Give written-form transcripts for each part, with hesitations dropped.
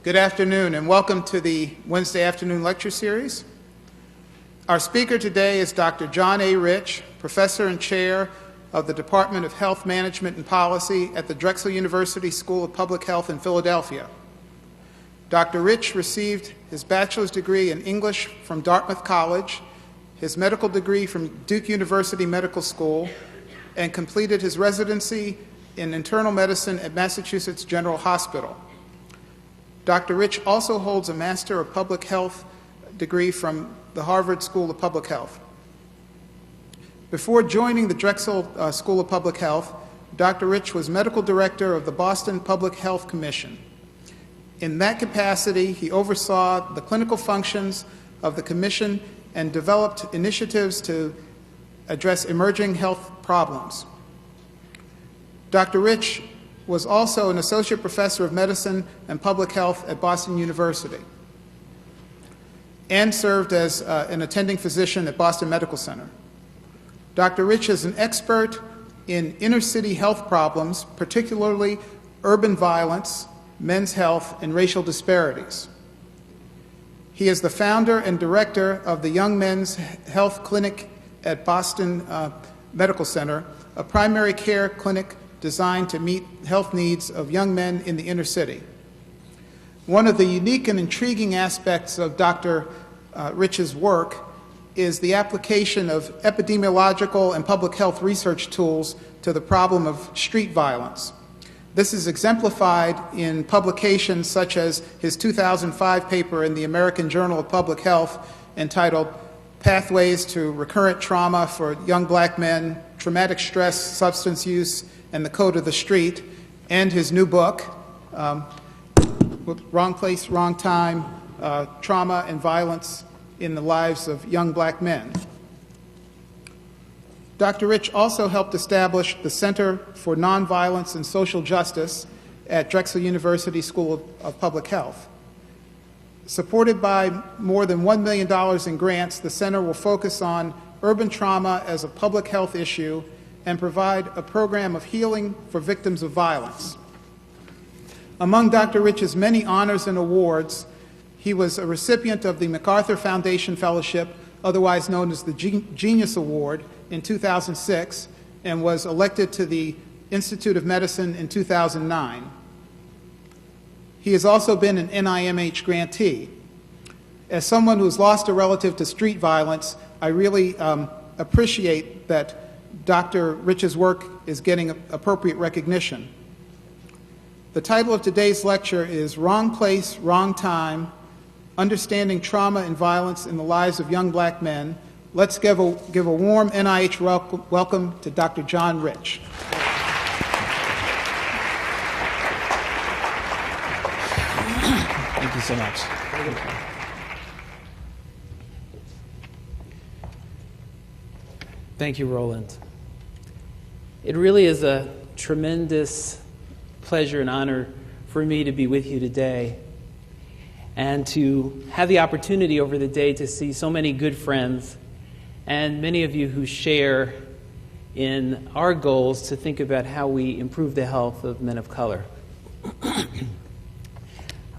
Good afternoon and welcome to the Wednesday afternoon lecture series. Our speaker today is Dr. John A. Rich, Professor and Chair of the Department of Health Management and Policy at the Drexel University School of Public Health in Philadelphia. Dr. Rich received his bachelor's degree in English from Dartmouth College, his medical degree from Duke University Medical School, and completed his residency in internal medicine at Massachusetts General Hospital. Dr. Rich also holds a Master of Public Health degree from the Harvard School of Public Health. Before joining the Drexel School of Public Health, Dr. Rich was Medical Director of the Boston Public Health Commission. In that capacity, he oversaw the clinical functions of the commission and developed initiatives to address emerging health problems. Dr. Rich was also an Associate Professor of Medicine and Public Health at Boston University and served as an attending physician at Boston Medical Center. Dr. Rich is an expert in inner-city health problems, particularly urban violence, men's health, and racial disparities. He is the founder and director of the Young Men's Health Clinic at Boston Medical Center, a primary care clinic designed to meet health needs of young men in the inner city. One of the unique and intriguing aspects of Dr. Rich's work is the application of epidemiological and public health research tools to the problem of street violence. This is exemplified in publications such as his 2005 paper in the American Journal of Public Health entitled Pathways to Recurrent Trauma for Young Black Men, Traumatic Stress, Substance Use, and the Code of the Street, and his new book, Wrong Place, Wrong Time, Trauma and Violence in the Lives of Young Black Men. Dr. Rich also helped establish the Center for Nonviolence and Social Justice at Drexel University School of Public Health. Supported by more than $1 million in grants, the center will focus on urban trauma as a public health issue and provide a program of healing for victims of violence. Among Dr. Rich's many honors and awards, he was a recipient of the MacArthur Foundation Fellowship, otherwise known as the Genius Award, in 2006, and was elected to the Institute of Medicine in 2009. He has also been an NIMH grantee. As someone who's lost a relative to street violence, I really appreciate that Dr. Rich's work is getting appropriate recognition. The title of today's lecture is Wrong Place, Wrong Time, Understanding Trauma and Violence in the Lives of Young Black Men. Let's give a warm NIH welcome to Dr. John Rich. Thank you so much. Thank you, Roland. It really is a tremendous pleasure and honor for me to be with you today and to have the opportunity over the day to see so many good friends and many of you who share in our goals to think about how we improve the health of men of color.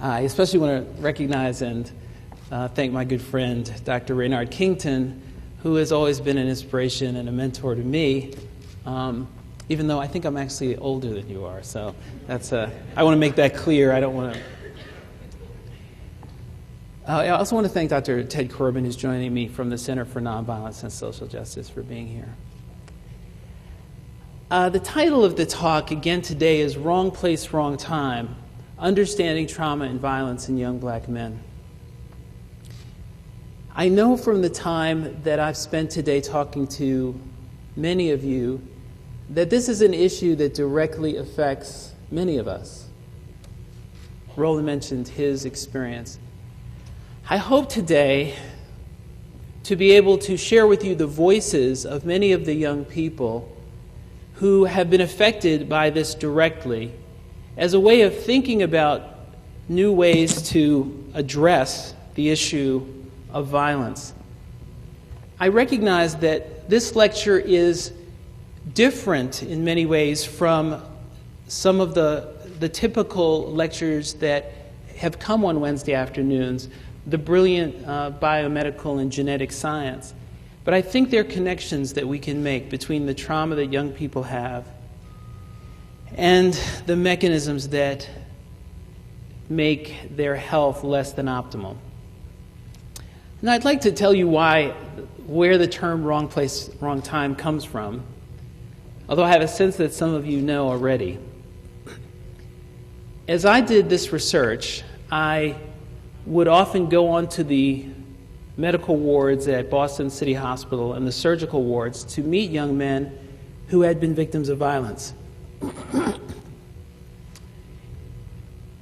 I especially want to recognize and thank my good friend, Dr. Raynard Kington, who has always been an inspiration and a mentor to me, even though I think I'm actually older than you are. So that's I want to make that clear. I don't want to. I also want to thank Dr. Ted Corbin, who's joining me from the Center for Nonviolence and Social Justice, for being here. The title of the talk again today is Wrong Place, Wrong Time, Understanding Trauma and Violence in Young Black Men. I know from the time that I've spent today talking to many of you that this is an issue that directly affects many of us. Roland mentioned his experience. I hope today to be able to share with you the voices of many of the young people who have been affected by this directly as a way of thinking about new ways to address the issue of violence. I recognize that this lecture is different in many ways from some of the typical lectures that have come on Wednesday afternoons, the brilliant biomedical and genetic science. But I think there are connections that we can make between the trauma that young people have and the mechanisms that make their health less than optimal. And I'd like to tell you where the term wrong place, wrong time comes from, although I have a sense that some of you know already. As I did this research, I would often go onto the medical wards at Boston City Hospital and the surgical wards to meet young men who had been victims of violence.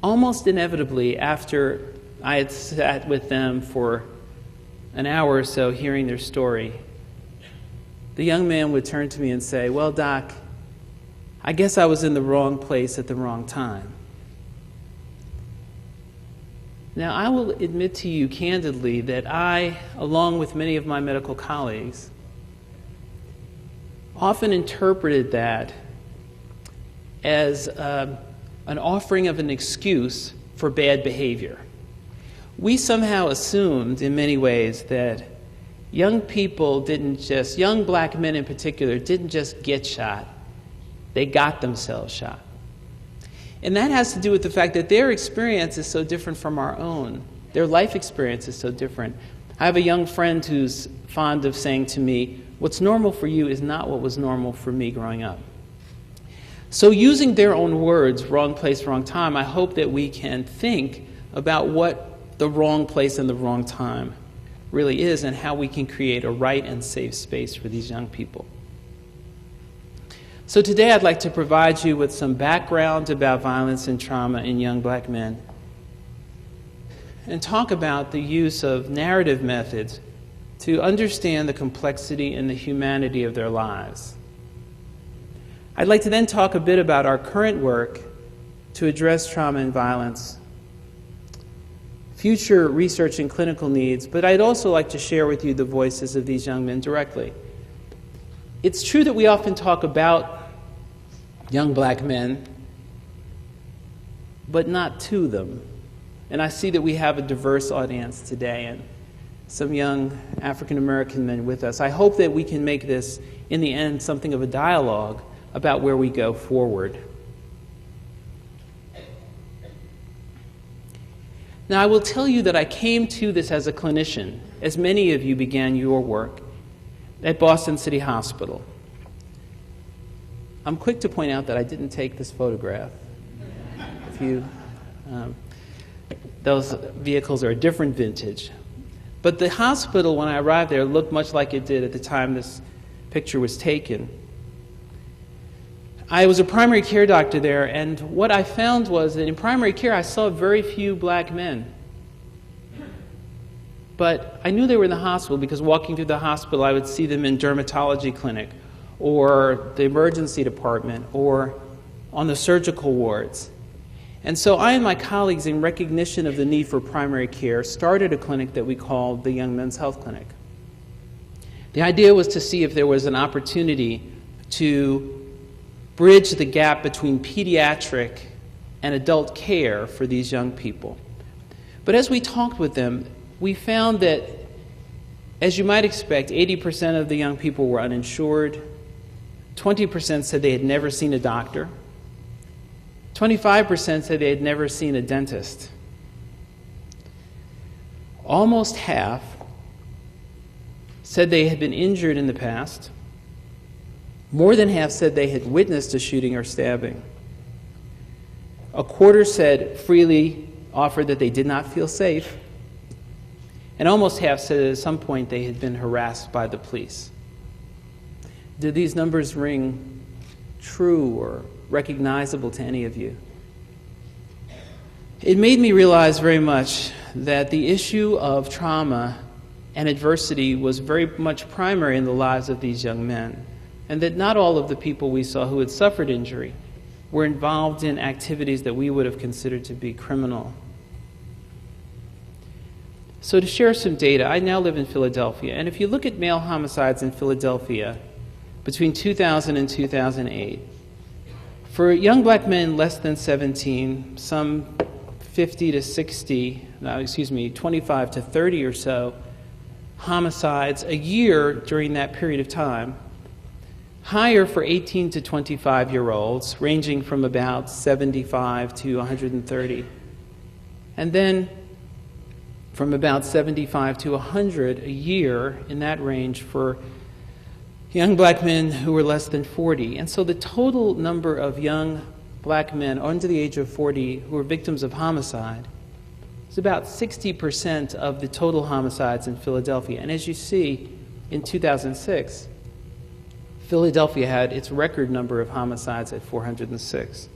Almost inevitably, after I had sat with them for an hour or so hearing their story, the young man would turn to me and say, "Well, Doc, I guess I was in the wrong place at the wrong time." Now, I will admit to you candidly that I, along with many of my medical colleagues, often interpreted that as an offering of an excuse for bad behavior. We somehow assumed in many ways that young people young black men in particular, didn't just get shot, they got themselves shot. And that has to do with the fact that their experience is so different from our own. Their life experience is so different. I have a young friend who's fond of saying to me, "What's normal for you is not what was normal for me growing up." So using their own words, wrong place, wrong time, I hope that we can think about what the wrong place and the wrong time really is and how we can create a right and safe space for these young people. So today I'd like to provide you with some background about violence and trauma in young black men and talk about the use of narrative methods to understand the complexity and the humanity of their lives. I'd like to then talk a bit about our current work to address trauma and violence, future research and clinical needs, but I'd also like to share with you the voices of these young men directly. It's true that we often talk about young black men, but not to them. And I see that we have a diverse audience today and some young African American men with us. I hope that we can make this, in the end, something of a dialogue about where we go forward. Now, I will tell you that I came to this as a clinician, as many of you began your work at Boston City Hospital. I'm quick to point out that I didn't take this photograph. Those vehicles are a different vintage. But the hospital, when I arrived there, looked much like it did at the time this picture was taken. I was a primary care doctor there, and what I found was that in primary care I saw very few black men. But I knew they were in the hospital because walking through the hospital I would see them in dermatology clinic or the emergency department or on the surgical wards. And so I and my colleagues, in recognition of the need for primary care, started a clinic that we called the Young Men's Health Clinic. The idea was to see if there was an opportunity to bridge the gap between pediatric and adult care for these young people. But as we talked with them, we found that, as you might expect, 80% of the young people were uninsured, 20% said they had never seen a doctor, 25% said they had never seen a dentist. Almost half said they had been injured in the past. More than half said they had witnessed a shooting or stabbing. A quarter said freely offered that they did not feel safe. And almost half said at some point they had been harassed by the police. Did these numbers ring true or recognizable to any of you? It made me realize very much that the issue of trauma and adversity was very much primary in the lives of these young men, and that not all of the people we saw who had suffered injury were involved in activities that we would have considered to be criminal. So to share some data, I now live in Philadelphia, and if you look at male homicides in Philadelphia between 2000 and 2008, for young black men less than 17, some 50 to 60, 25 to 30 or so homicides a year during that period of time. Higher for 18 to 25-year-olds, ranging from about 75 to 130. And then from about 75 to 100 a year in that range for young black men who were less than 40. And so the total number of young black men under the age of 40 who were victims of homicide is about 60% of the total homicides in Philadelphia. And as you see, in 2006, Philadelphia had its record number of homicides at 406.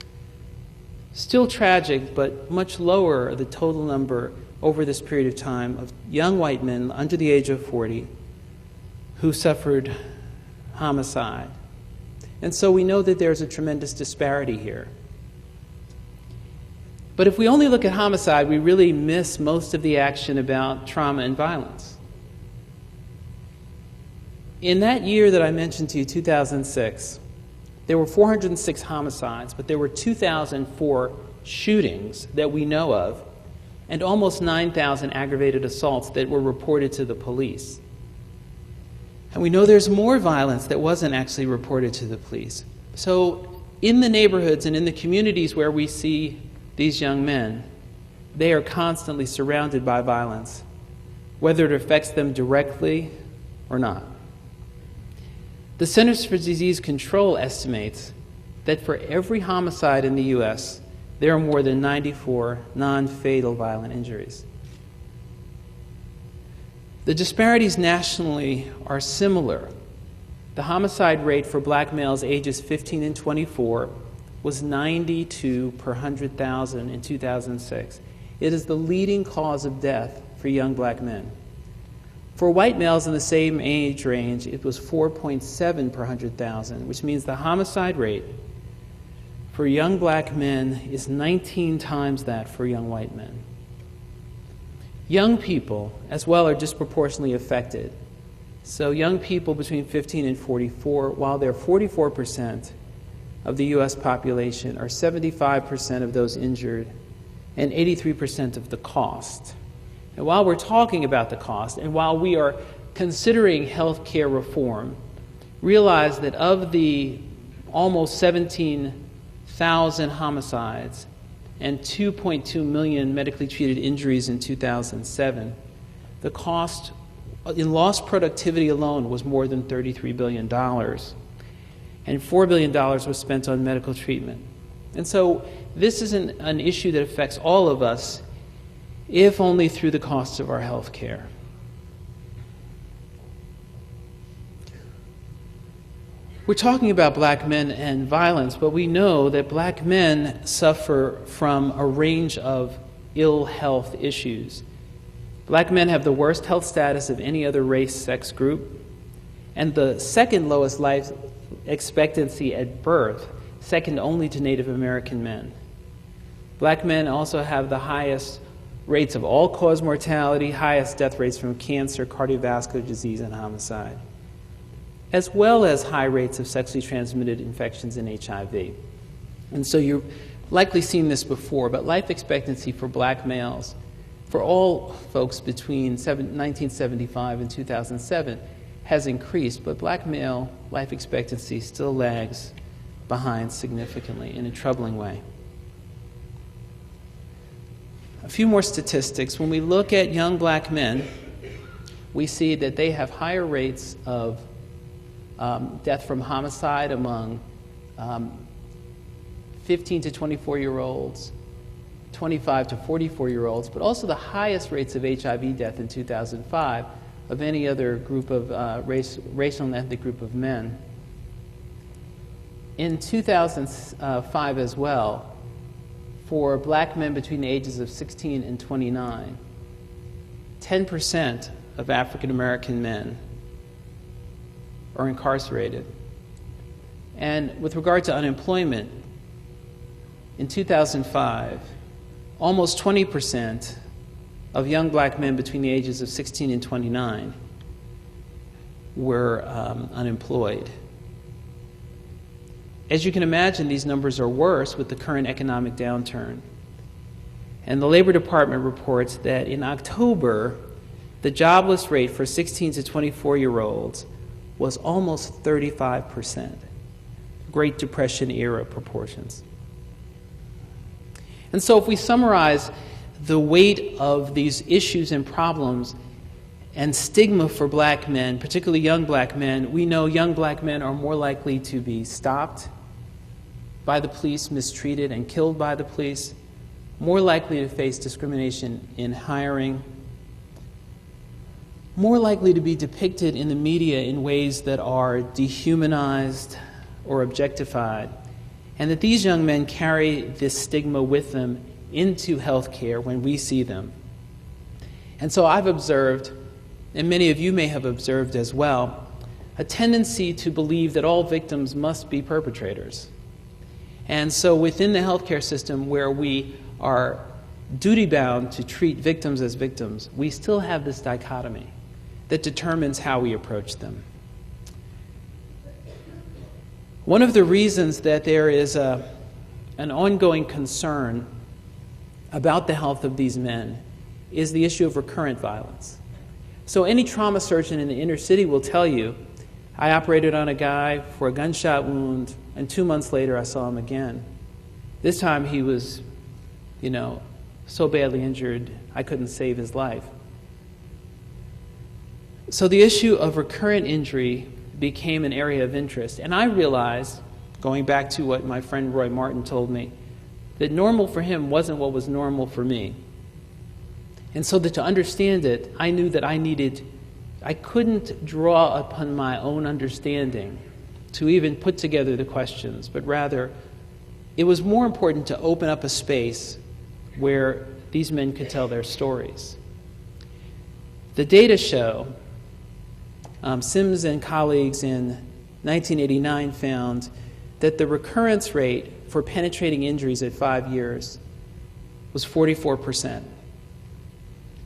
Still tragic, but much lower the total number over this period of time of young white men under the age of 40 who suffered homicide. And so we know that there's a tremendous disparity here. But if we only look at homicide, we really miss most of the action about trauma and violence. In that year that I mentioned to you, 2006, there were 406 homicides, but there were 2,004 shootings that we know of, and almost 9,000 aggravated assaults that were reported to the police. And we know there's more violence that wasn't actually reported to the police. So in the neighborhoods and in the communities where we see these young men, they are constantly surrounded by violence, whether it affects them directly or not. The Centers for Disease Control estimates that for every homicide in the U.S., there are more than 94 non-fatal violent injuries. The disparities nationally are similar. The homicide rate for black males ages 15 and 24 was 92 per 100,000 in 2006. It is the leading cause of death for young black men. For white males in the same age range, it was 4.7 per 100,000, which means the homicide rate for young black men is 19 times that for young white men. Young people, as well, are disproportionately affected. So young people between 15 and 44, while they're 44% of the U.S. population, are 75% of those injured and 83% of the cost. And while we're talking about the cost, and while we are considering health care reform, realize that of the almost 17,000 homicides and 2.2 million medically treated injuries in 2007, the cost in lost productivity alone was more than $33 billion, and $4 billion was spent on medical treatment. And so this is an issue that affects all of us, if only through the costs of our health care. We're talking about black men and violence, but we know that black men suffer from a range of ill health issues. Black men have the worst health status of any other race, sex group, and the second lowest life expectancy at birth, second only to Native American men. Black men also have the highest rates of all-cause mortality, highest death rates from cancer, cardiovascular disease, and homicide, as well as high rates of sexually transmitted infections and HIV. And so you've likely seen this before, but life expectancy for black males, for all folks between 1975 and 2007, has increased, but black male life expectancy still lags behind significantly in a troubling way. A few more statistics. When we look at young black men, we see that they have higher rates of death from homicide among 15 to 24-year-olds, 25 to 44-year-olds, but also the highest rates of HIV death in 2005 of any other group of racial and ethnic group of men. In 2005 as well, for black men between the ages of 16 and 29, 10% of African American men are incarcerated. And with regard to unemployment, in 2005, almost 20% of young black men between the ages of 16 and 29 were unemployed. As you can imagine, these numbers are worse with the current economic downturn. And the Labor Department reports that in October, the jobless rate for 16 to 24-year-olds was almost 35%, Great Depression era proportions. And so if we summarize the weight of these issues and problems and stigma for black men, particularly young black men, we know young black men are more likely to be stopped by the police, mistreated, and killed by the police, more likely to face discrimination in hiring, more likely to be depicted in the media in ways that are dehumanized or objectified, and that these young men carry this stigma with them into healthcare when we see them. And so I've observed, and many of you may have observed as well, a tendency to believe that all victims must be perpetrators. And so within the healthcare system, where we are duty-bound to treat victims as victims, we still have this dichotomy that determines how we approach them. One of the reasons that there is an ongoing concern about the health of these men is the issue of recurrent violence. So any trauma surgeon in the inner city will tell you, I operated on a guy for a gunshot wound, and 2 months later I saw him again. This time he was, so badly injured I couldn't save his life. So the issue of recurrent injury became an area of interest. And I realized, going back to what my friend Roy Martin told me, that normal for him wasn't what was normal for me. And so that to understand it, I knew that I couldn't draw upon my own understanding to even put together the questions, but rather it was more important to open up a space where these men could tell their stories. The data show, Sims and colleagues in 1989 found that the recurrence rate for penetrating injuries at 5 years was 44%.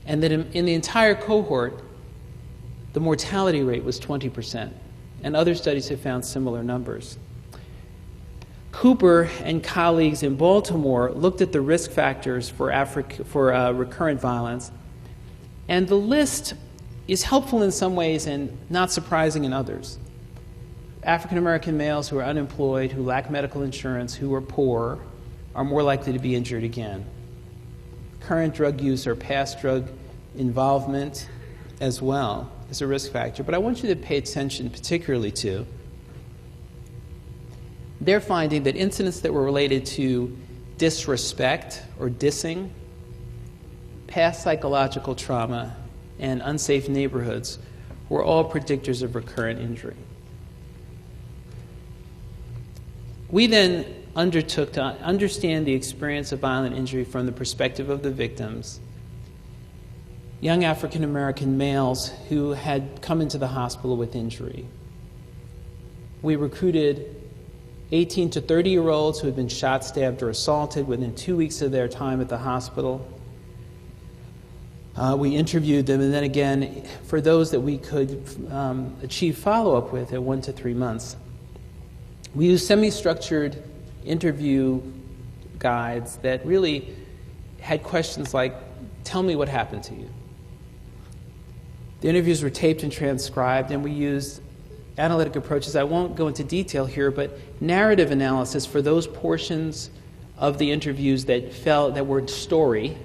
And that in the entire cohort, the mortality rate was 20%. And other studies have found similar numbers. Cooper and colleagues in Baltimore looked at the risk factors for recurrent violence, and the list is helpful in some ways and not surprising in others. African American males who are unemployed, who lack medical insurance, who are poor, are more likely to be injured again. Current drug use or past drug involvement as well is a risk factor. But I want you to pay attention particularly to they're finding that incidents that were related to disrespect or dissing, past psychological trauma, and unsafe neighborhoods were all predictors of recurrent injury. We then undertook to understand the experience of violent injury from the perspective of the victims, young African American males who had come into the hospital with injury. We recruited 18 to 30-year-olds who had been shot, stabbed, or assaulted within 2 weeks of their time at the hospital. We interviewed them, and then again, for those that we could achieve follow-up with at 1 to 3 months. We used semi-structured interview guides that really had questions like, tell me what happened to you. The interviews were taped and transcribed, and we used analytic approaches. I won't go into detail here, but narrative analysis for those portions of the interviews that were story,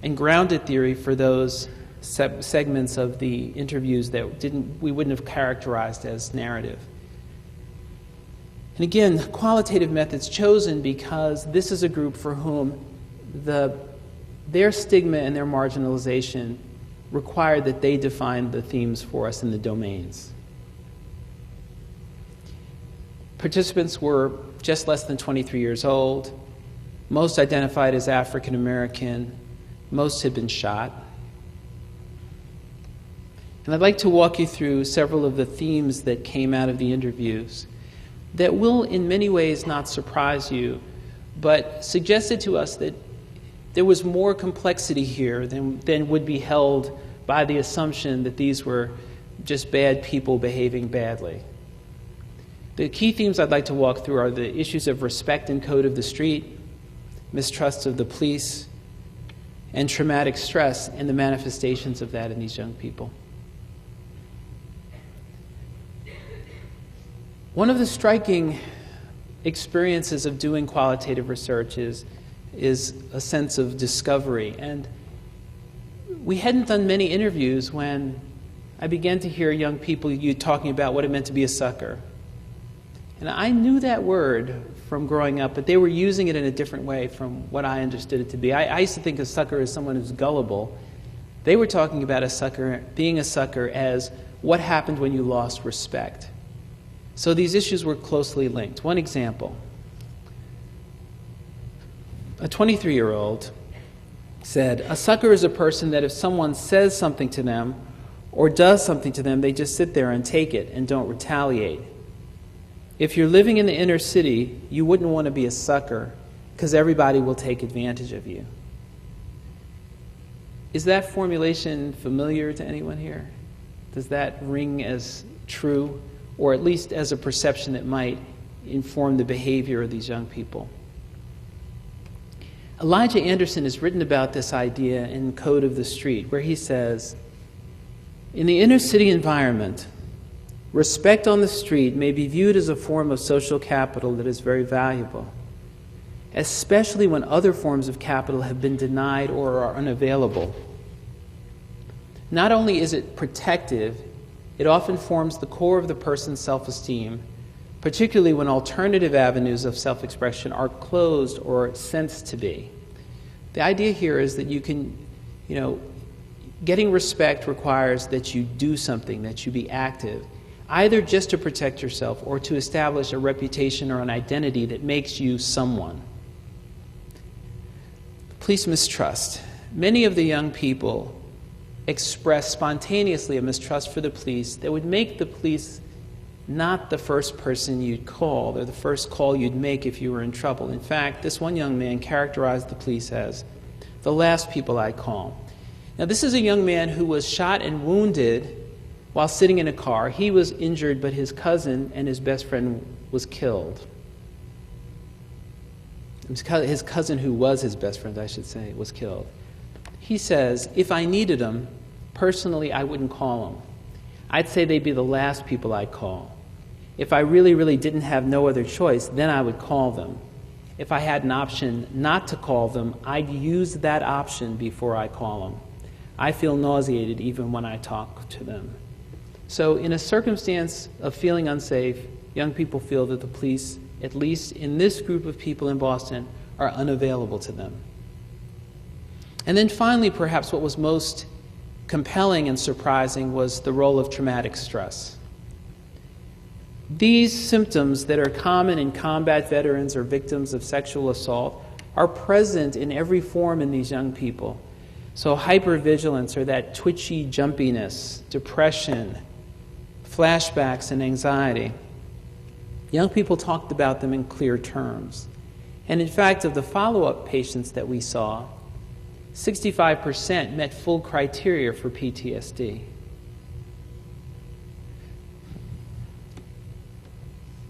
and grounded theory for those segments of the interviews that we wouldn't have characterized as narrative. And again, qualitative methods chosen because this is a group for whom their stigma and their marginalization required that they define the themes for us in the domains. Participants were just less than 23 years old, most identified as African American, most had been shot. And I'd like to walk you through several of the themes that came out of the interviews that will in many ways not surprise you, but suggested to us that there was more complexity here than would be held by the assumption that these were just bad people behaving badly. The key themes I'd like to walk through are the issues of respect and code of the street, mistrust of the police, and traumatic stress and the manifestations of that in these young people. One of the striking experiences of doing qualitative research is a sense of discovery. And we hadn't done many interviews when I began to hear young people talking about what it meant to be a sucker. And I knew that word from growing up, but they were using it in a different way from what I understood it to be. I used to think a sucker as someone who's gullible. They were talking about being a sucker as what happened when you lost respect. So these issues were closely linked. One example, a 23-year-old said, a sucker is a person that if someone says something to them or does something to them, they just sit there and take it and don't retaliate. If you're living in the inner city, you wouldn't want to be a sucker because everybody will take advantage of you. Is that formulation familiar to anyone here? Does that ring as true, or at least as a perception that might inform the behavior of these young people? Elijah Anderson has written about this idea in Code of the Street, where he says, in the inner city environment, respect on the street may be viewed as a form of social capital that is very valuable, especially when other forms of capital have been denied or are unavailable. Not only is it protective, it often forms the core of the person's self-esteem, particularly when alternative avenues of self-expression are closed or sensed to be. The idea here is that you can, getting respect requires that you do something, that you be active, either just to protect yourself or to establish a reputation or an identity that makes you someone. Police mistrust. Many of the young people express spontaneously a mistrust for the police that would make the police not the first person you'd call. They're the first call you'd make if you were in trouble. In fact, this one young man characterized the police as the last people I'd call. Now, this is a young man who was shot and wounded while sitting in a car. He was injured, but his cousin and his best friend was killed. His cousin, who was his best friend, I should say, was killed. He says, if I needed him, personally, I wouldn't call him. I'd say they'd be the last people I'd call. If I really, really didn't have no other choice, then I would call them. If I had an option not to call them, I'd use that option before I call them. I feel nauseated even when I talk to them. So in a circumstance of feeling unsafe, young people feel that the police, at least in this group of people in Boston, are unavailable to them. And then finally, perhaps what was most compelling and surprising was the role of traumatic stress. These symptoms that are common in combat veterans or victims of sexual assault are present in every form in these young people. So hypervigilance, or that twitchy jumpiness, depression, flashbacks, and anxiety. Young people talked about them in clear terms. And in fact, of the follow-up patients that we saw, 65% met full criteria for PTSD.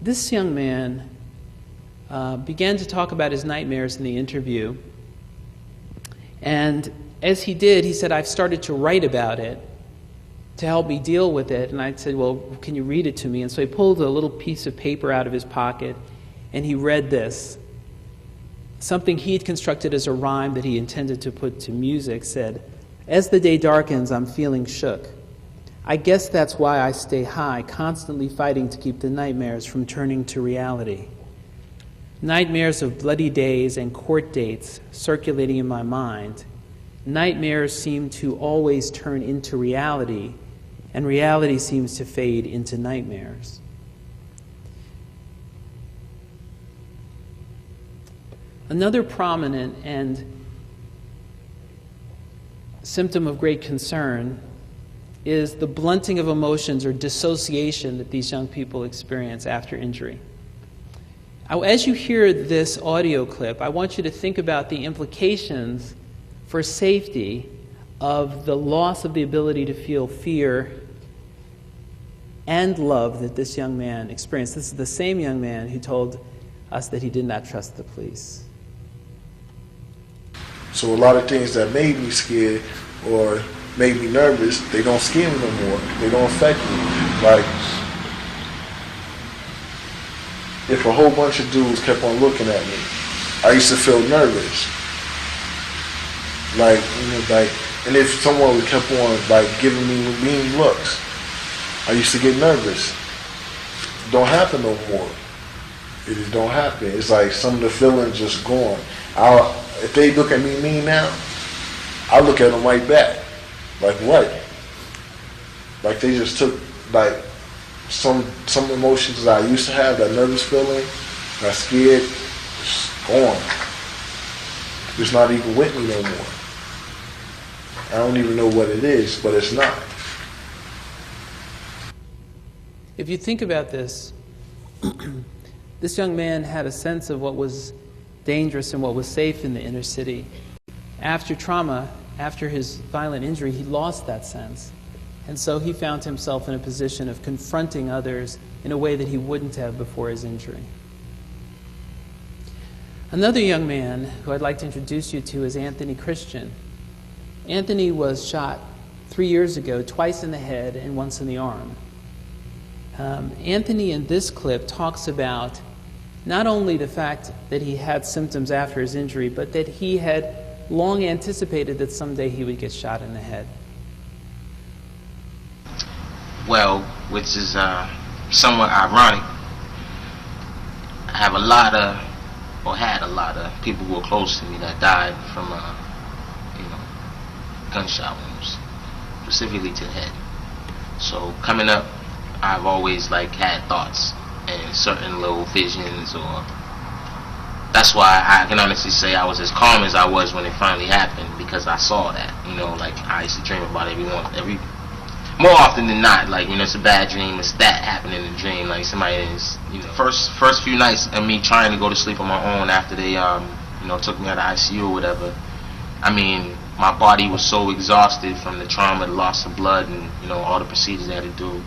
This young man began to talk about his nightmares in the interview. And as he did, he said, I've started to write about it to help me deal with it. And I said, well, can you read it to me? And so he pulled a little piece of paper out of his pocket, and he read this. Something he had constructed as a rhyme that he intended to put to music said, as the day darkens, I'm feeling shook. I guess that's why I stay high, constantly fighting to keep the nightmares from turning to reality. Nightmares of bloody days and court dates circulating in my mind. Nightmares seem to always turn into reality, and reality seems to fade into nightmares. Another prominent and symptom of great concern is the blunting of emotions or dissociation that these young people experience after injury. As you hear this audio clip, I want you to think about the implications for safety of the loss of the ability to feel fear and love that this young man experienced. This is the same young man who told us that he did not trust the police. So a lot of things that made me scared or made me nervous, they don't scare me no more. They don't affect me. Like, if a whole bunch of dudes kept on looking at me, I used to feel nervous. Like, and if someone kept on giving me mean looks, I used to get nervous. It don't happen no more. It just don't happen. It's like some of the feelings just gone. If they look at me mean now, I look at them right back. Like what? Like they just took some emotions that I used to have, that nervous feeling, that scared, just gone. It's not even with me no more. I don't even know what it is, but it's not. If you think about this, this young man had a sense of what was dangerous and what was safe in the inner city. After trauma, after his violent injury, he lost that sense. And so he found himself in a position of confronting others in a way that he wouldn't have before his injury. Another young man who I'd like to introduce you to is Anthony Christian. Anthony was shot 3 years ago, twice in the head and once in the arm. Anthony in this clip talks about not only the fact that he had symptoms after his injury, but that he had long anticipated that someday he would get shot in the head. Well, which is somewhat ironic. I have had a lot of people who were close to me that died from gunshot wounds, specifically to the head. So coming up, I've always had thoughts and certain little visions, or that's why I can honestly say I was as calm as I was when it finally happened, because I saw that. I used to dream about more often than not. It's a bad dream, it's that happening in the dream. Somebody is, first few nights of me trying to go to sleep on my own after they, took me out of ICU or whatever. My body was so exhausted from the trauma, the loss of blood, and all the procedures they had to do.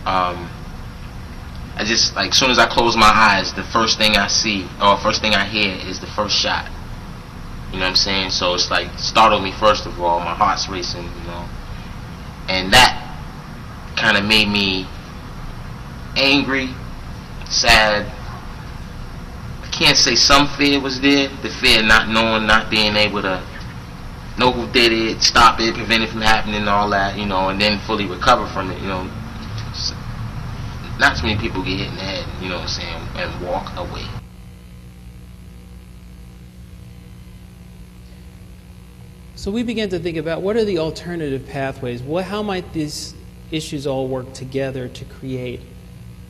I just, as soon as I close my eyes, the first thing I see, or first thing I hear, is the first shot. You know what I'm saying? So it's startled me first of all, my heart's racing, and that kind of made me angry, sad. I can't say some fear was there, the fear not knowing, not being able to know who did it, stop it, prevent it from happening, and all that, and then fully recover from it, Not too many people get hit in the head, and walk away. So we began to think about what are the alternative pathways? How might these issues all work together to create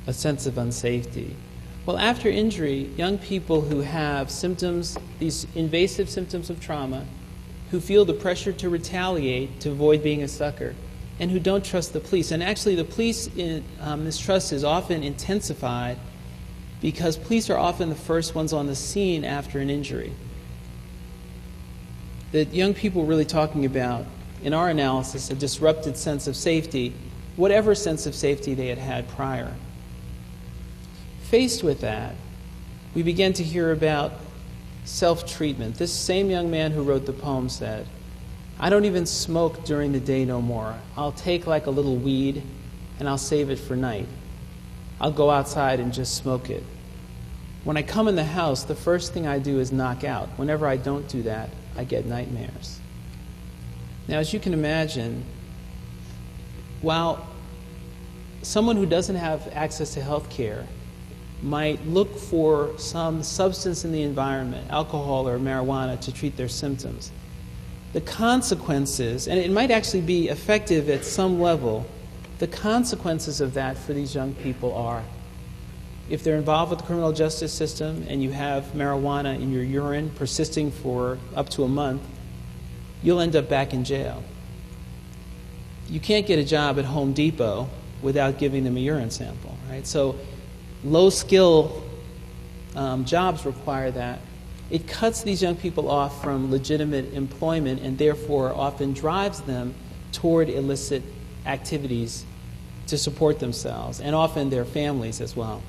a sense of unsafety? Well, after injury, young people who have symptoms, these invasive symptoms of trauma, who feel the pressure to retaliate to avoid being a sucker, and who don't trust the police. And actually the police mistrust is often intensified because police are often the first ones on the scene after an injury. The young people really talking about, in our analysis, a disrupted sense of safety, whatever sense of safety they had had prior. Faced with that, we began to hear about self-treatment. This same young man who wrote the poem said, "I don't even smoke during the day no more. I'll take a little weed and I'll save it for night. I'll go outside and just smoke it. When I come in the house, the first thing I do is knock out. Whenever I don't do that, I get nightmares." Now, as you can imagine, while someone who doesn't have access to health care might look for some substance in the environment, alcohol or marijuana, to treat their symptoms, the consequences, and it might actually be effective at some level, the consequences of that for these young people are, if they're involved with the criminal justice system and you have marijuana in your urine persisting for up to a month, you'll end up back in jail. You can't get a job at Home Depot without giving them a urine sample, right? So low-skill jobs require that. It cuts these young people off from legitimate employment and therefore often drives them toward illicit activities to support themselves and often their families as well.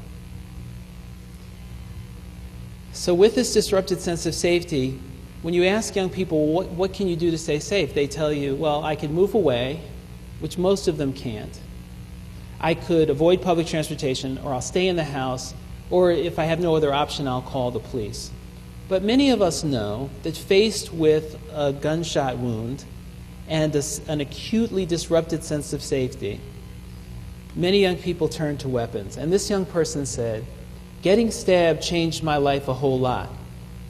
So with this disrupted sense of safety, when you ask young people, what can you do to stay safe? They tell you, well, I can move away, which most of them can't. I could avoid public transportation, or I'll stay in the house, or if I have no other option, I'll call the police. But many of us know that faced with a gunshot wound and an acutely disrupted sense of safety, many young people turn to weapons. And this young person said, getting stabbed changed my life a whole lot.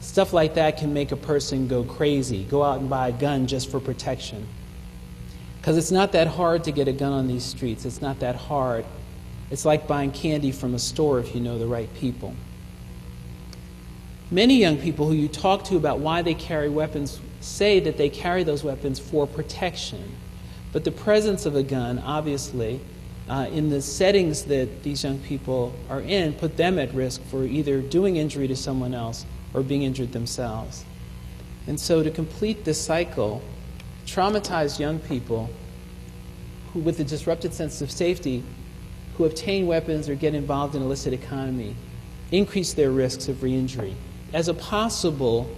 Stuff like that can make a person go crazy, go out and buy a gun just for protection. Because it's not that hard to get a gun on these streets. It's not that hard. It's like buying candy from a store if you know the right people. Many young people who you talk to about why they carry weapons say that they carry those weapons for protection. But the presence of a gun, obviously, in the settings that these young people are in, put them at risk for either doing injury to someone else or being injured themselves. And so to complete this cycle, traumatized young people who, with a disrupted sense of safety, who obtain weapons or get involved in illicit economy, increase their risks of re-injury as a possible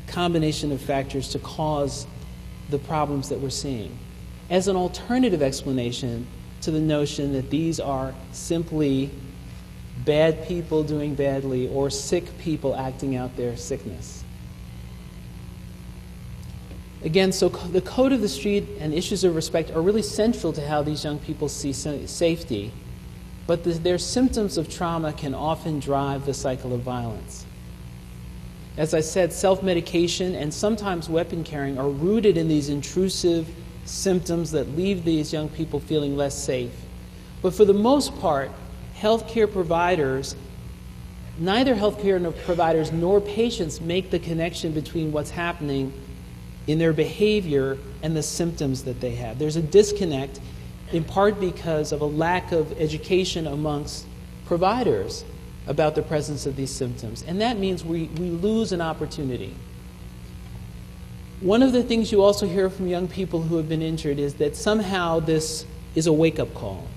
combination of factors to cause the problems that we're seeing, as an alternative explanation to the notion that these are simply bad people doing badly or sick people acting out their sickness. Again, so the code of the street and issues of respect are really central to how these young people see safety, but their symptoms of trauma can often drive the cycle of violence. As I said, self-medication and sometimes weapon carrying are rooted in these intrusive symptoms that leave these young people feeling less safe. But for the most part, healthcare providers, neither healthcare providers nor patients make the connection between what's happening in their behavior and the symptoms that they have. There's a disconnect, in part because of a lack of education amongst providers about the presence of these symptoms. And that means we lose an opportunity. One of the things you also hear from young people who have been injured is that somehow this is a wake-up call.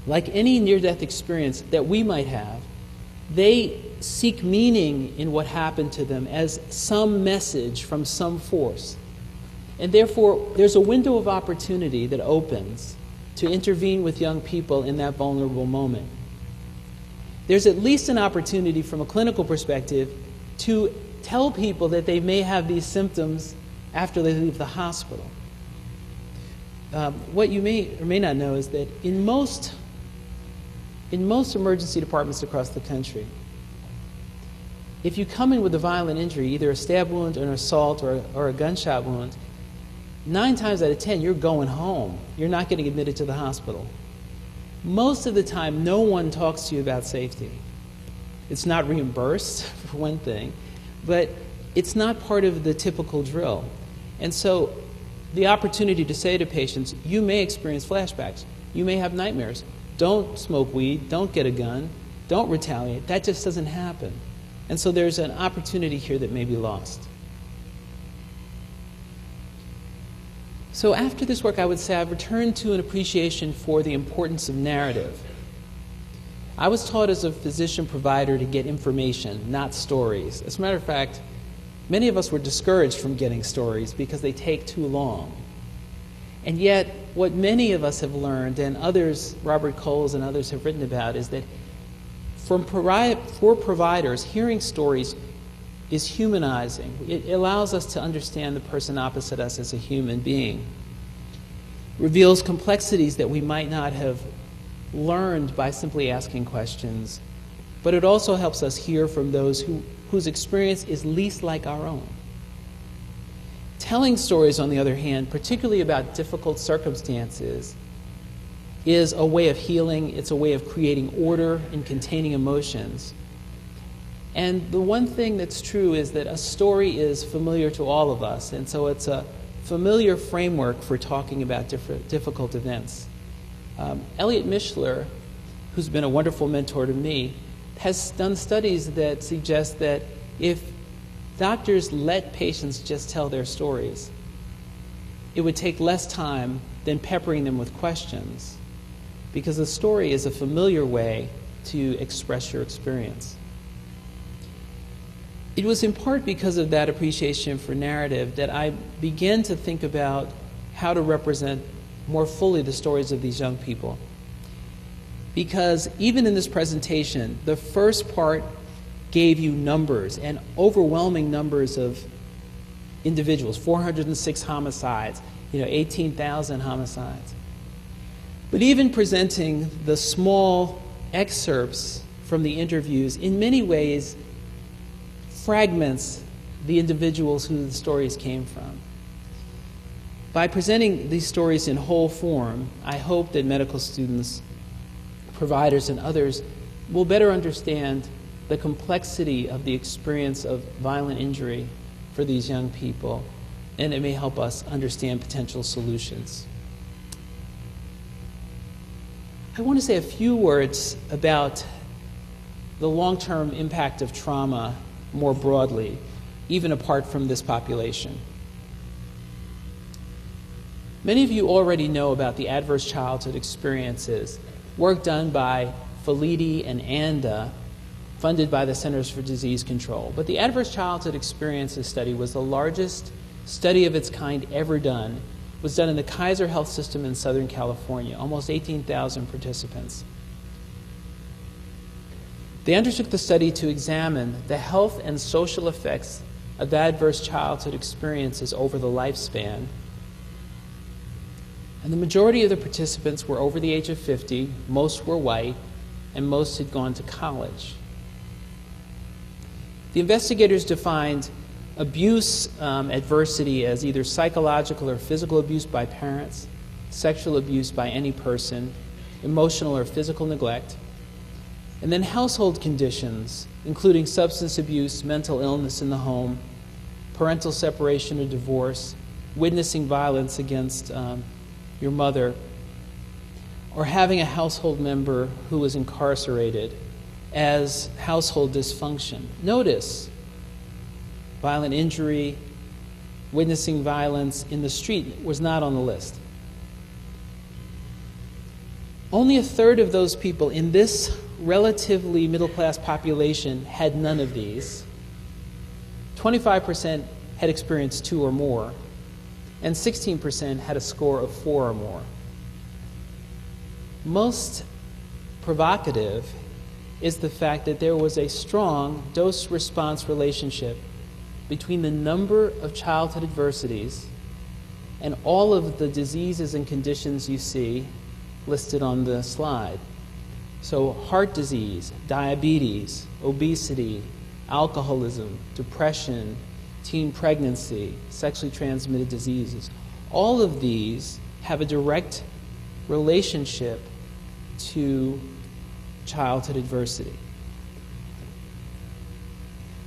Like any near-death experience that we might have, they seek meaning in what happened to them as some message from some force. And therefore, there's a window of opportunity that opens to intervene with young people in that vulnerable moment. There's at least an opportunity from a clinical perspective to tell people that they may have these symptoms after they leave the hospital. What you may or may not know is that in most emergency departments across the country, if you come in with a violent injury, either a stab wound, an assault, or a gunshot wound, 9 times out of 10, you're going home. You're not getting admitted to the hospital. Most of the time, no one talks to you about safety. It's not reimbursed, for one thing, but it's not part of the typical drill. And so the opportunity to say to patients, you may experience flashbacks. You may have nightmares. Don't smoke weed. Don't get a gun. Don't retaliate. That just doesn't happen. And so there's an opportunity here that may be lost. So after this work, I would say I've returned to an appreciation for the importance of narrative. I was taught as a physician-provider to get information, not stories. As a matter of fact, many of us were discouraged from getting stories because they take too long. And yet, what many of us have learned, and others, Robert Coles and others have written about, is that for providers, hearing stories is humanizing. It allows us to understand the person opposite us as a human being. Reveals complexities that we might not have learned by simply asking questions, but it also helps us hear from those whose experience is least like our own. Telling stories, on the other hand, particularly about difficult circumstances, is a way of healing. It's a way of creating order and containing emotions. And the one thing that's true is that a story is familiar to all of us, and so it's a familiar framework for talking about difficult events. Elliot Mishler, who's been a wonderful mentor to me, has done studies that suggest that if doctors let patients just tell their stories, it would take less time than peppering them with questions, because a story is a familiar way to express your experience. It was in part because of that appreciation for narrative that I began to think about how to represent more fully the stories of these young people. Because even in this presentation, the first part gave you numbers, and overwhelming numbers of individuals, 406 homicides, 18,000 homicides. But even presenting the small excerpts from the interviews in many ways fragments the individuals who the stories came from. By presenting these stories in whole form, I hope that medical students, providers, and others will better understand the complexity of the experience of violent injury for these young people, and it may help us understand potential solutions. I want to say a few words about the long-term impact of trauma more broadly, even apart from this population. Many of you already know about the adverse childhood experiences, work done by Felidi and Anda, funded by the Centers for Disease Control. But the Adverse Childhood Experiences study was the largest study of its kind ever done. It was done in the Kaiser Health System in Southern California, almost 18,000 participants. They undertook the study to examine the health and social effects of adverse childhood experiences over the lifespan. And the majority of the participants were over the age of 50, most were white, and most had gone to college. The investigators defined abuse adversity as either psychological or physical abuse by parents, sexual abuse by any person, emotional or physical neglect, and then household conditions, including substance abuse, mental illness in the home, parental separation or divorce, witnessing violence against your mother, or having a household member who was incarcerated as household dysfunction. Notice, violent injury, witnessing violence in the street was not on the list. Only a third of those people in this relatively middle-class population had none of these. 25% had experienced 2 or more, and 16% had a score of 4 or more. Most provocative is the fact that there was a strong dose-response relationship between the number of childhood adversities and all of the diseases and conditions you see listed on the slide. So heart disease, diabetes, obesity, alcoholism, depression, teen pregnancy, sexually transmitted diseases. All of these have a direct relationship to childhood adversity.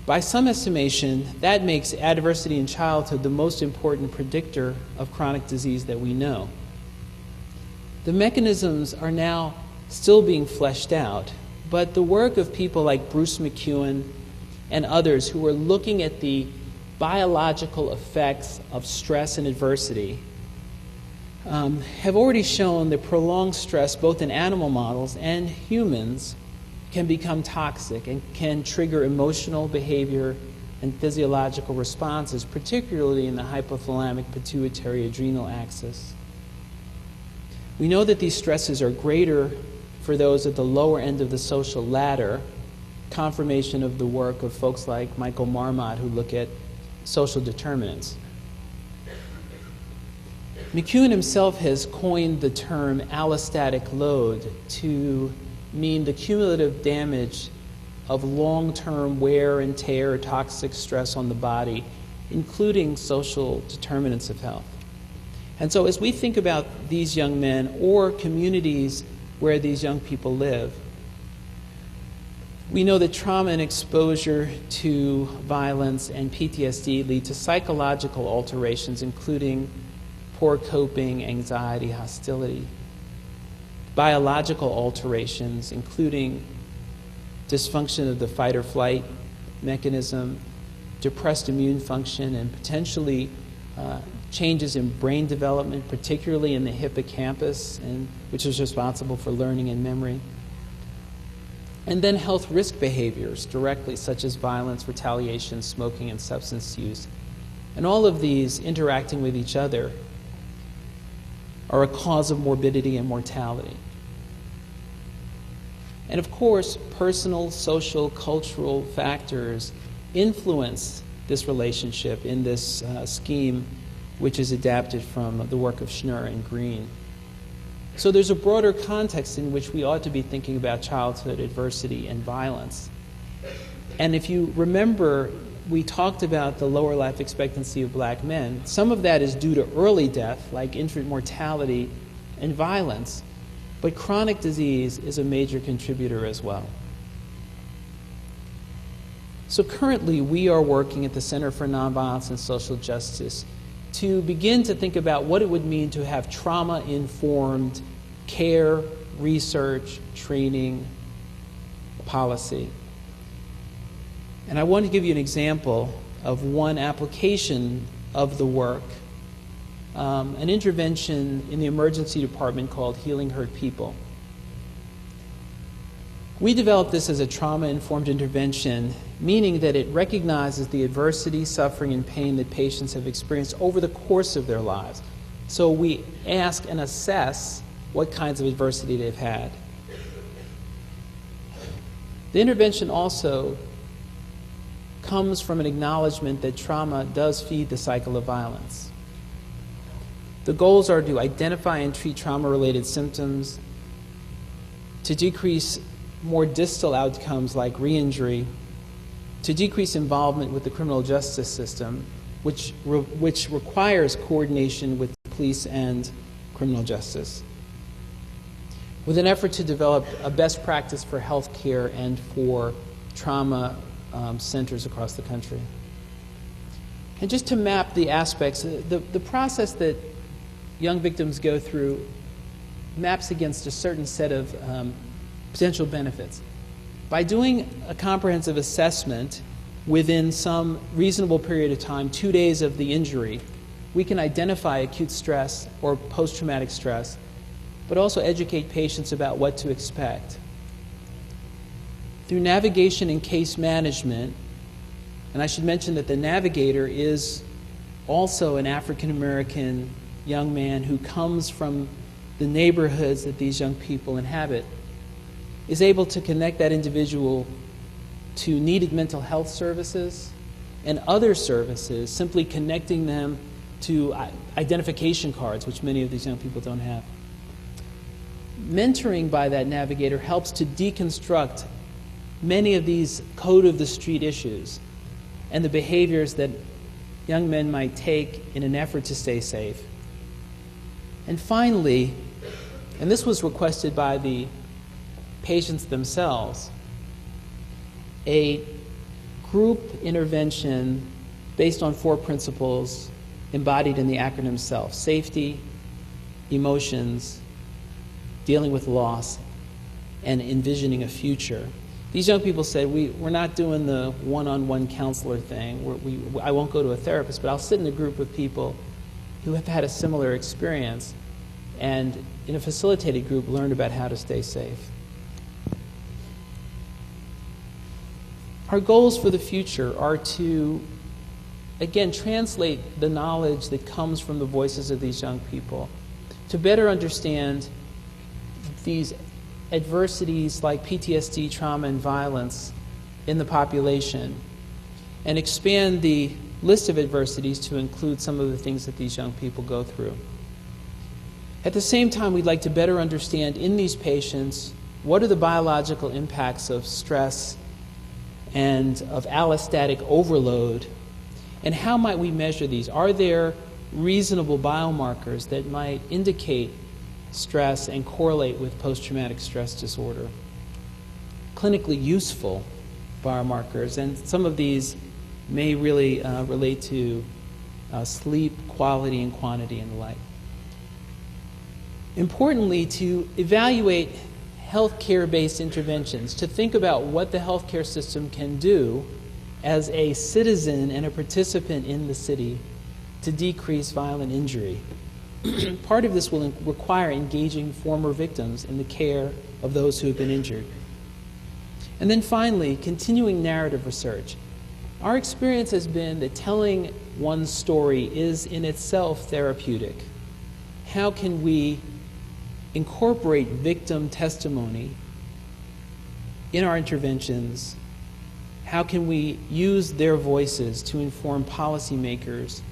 By some estimation, that makes adversity in childhood the most important predictor of chronic disease that we know. The mechanisms are now still being fleshed out, but the work of people like Bruce McEwen and others who are looking at the biological effects of stress and adversity have already shown that prolonged stress, both in animal models and humans, can become toxic and can trigger emotional behavior and physiological responses, particularly in the hypothalamic pituitary adrenal axis. We know that these stresses are greater for those at the lower end of the social ladder, confirmation of the work of folks like Michael Marmot who look at social determinants. McEwen himself has coined the term allostatic load to mean the cumulative damage of long-term wear and tear, toxic stress on the body, including social determinants of health. And so as we think about these young men or communities where these young people live, we know that trauma and exposure to violence and PTSD lead to psychological alterations, including poor coping, anxiety, hostility. Biological alterations, including dysfunction of the fight or flight mechanism, depressed immune function, and potentially changes in brain development, particularly in the hippocampus, which is responsible for learning and memory. And then health risk behaviors directly, such as violence, retaliation, smoking, and substance use. And all of these interacting with each other are a cause of morbidity and mortality. And of course, personal, social, cultural factors influence this relationship in this scheme, which is adapted from the work of Schnur and Green. So there's a broader context in which we ought to be thinking about childhood adversity and violence. And if you remember, we talked about the lower life expectancy of black men. Some of that is due to early death, like infant mortality and violence, but chronic disease is a major contributor as well. So currently, we are working at the Center for Nonviolence and Social Justice to begin to think about what it would mean to have trauma-informed care, research, training, policy. And I want to give you an example of one application of the work, an intervention in the emergency department called Healing Hurt People. We developed this as a trauma-informed intervention, meaning that it recognizes the adversity, suffering, and pain that patients have experienced over the course of their lives. So we ask and assess what kinds of adversity they've had. The intervention also comes from an acknowledgement that trauma does feed the cycle of violence. The goals are to identify and treat trauma-related symptoms, to decrease more distal outcomes like re-injury, to decrease involvement with the criminal justice system, which requires coordination with police and criminal justice, with an effort to develop a best practice for health care and for trauma centers across the country. And just to map the aspects, the process that young victims go through maps against a certain set of potential benefits. By doing a comprehensive assessment within some reasonable period of time, 2 days of the injury, we can identify acute stress or post-traumatic stress, but also educate patients about what to expect. Through navigation and case management, and I should mention that the navigator is also an African-American young man who comes from the neighborhoods that these young people inhabit, is able to connect that individual to needed mental health services and other services, simply connecting them to identification cards, which many of these young people don't have. Mentoring by that navigator helps to deconstruct many of these code of the street issues and the behaviors that young men might take in an effort to stay safe. And finally, and this was requested by the patients themselves, a group intervention based on 4 principles embodied in the acronym SELF: safety, emotions, dealing with loss, and envisioning a future. These young people said, we're not doing the one-on-one counselor thing. I won't go to a therapist, but I'll sit in a group with people who have had a similar experience and in a facilitated group learn about how to stay safe. Our goals for the future are to, again, translate the knowledge that comes from the voices of these young people, to better understand these adversities like PTSD, trauma, and violence in the population, and expand the list of adversities to include some of the things that these young people go through. At the same time, we'd like to better understand in these patients what are the biological impacts of stress and of allostatic overload, and how might we measure these? Are there reasonable biomarkers that might indicate stress and correlate with post-traumatic stress disorder? Clinically useful biomarkers, and some of these may really relate to sleep, quality and quantity, and the like. Importantly, to evaluate healthcare-based interventions, to think about what the healthcare system can do as a citizen and a participant in the city to decrease violent injury. Part of this will require engaging former victims in the care of those who have been injured. And then finally, continuing narrative research. Our experience has been that telling one's story is in itself therapeutic. How can we incorporate victim testimony in our interventions? How can we use their voices to inform policymakers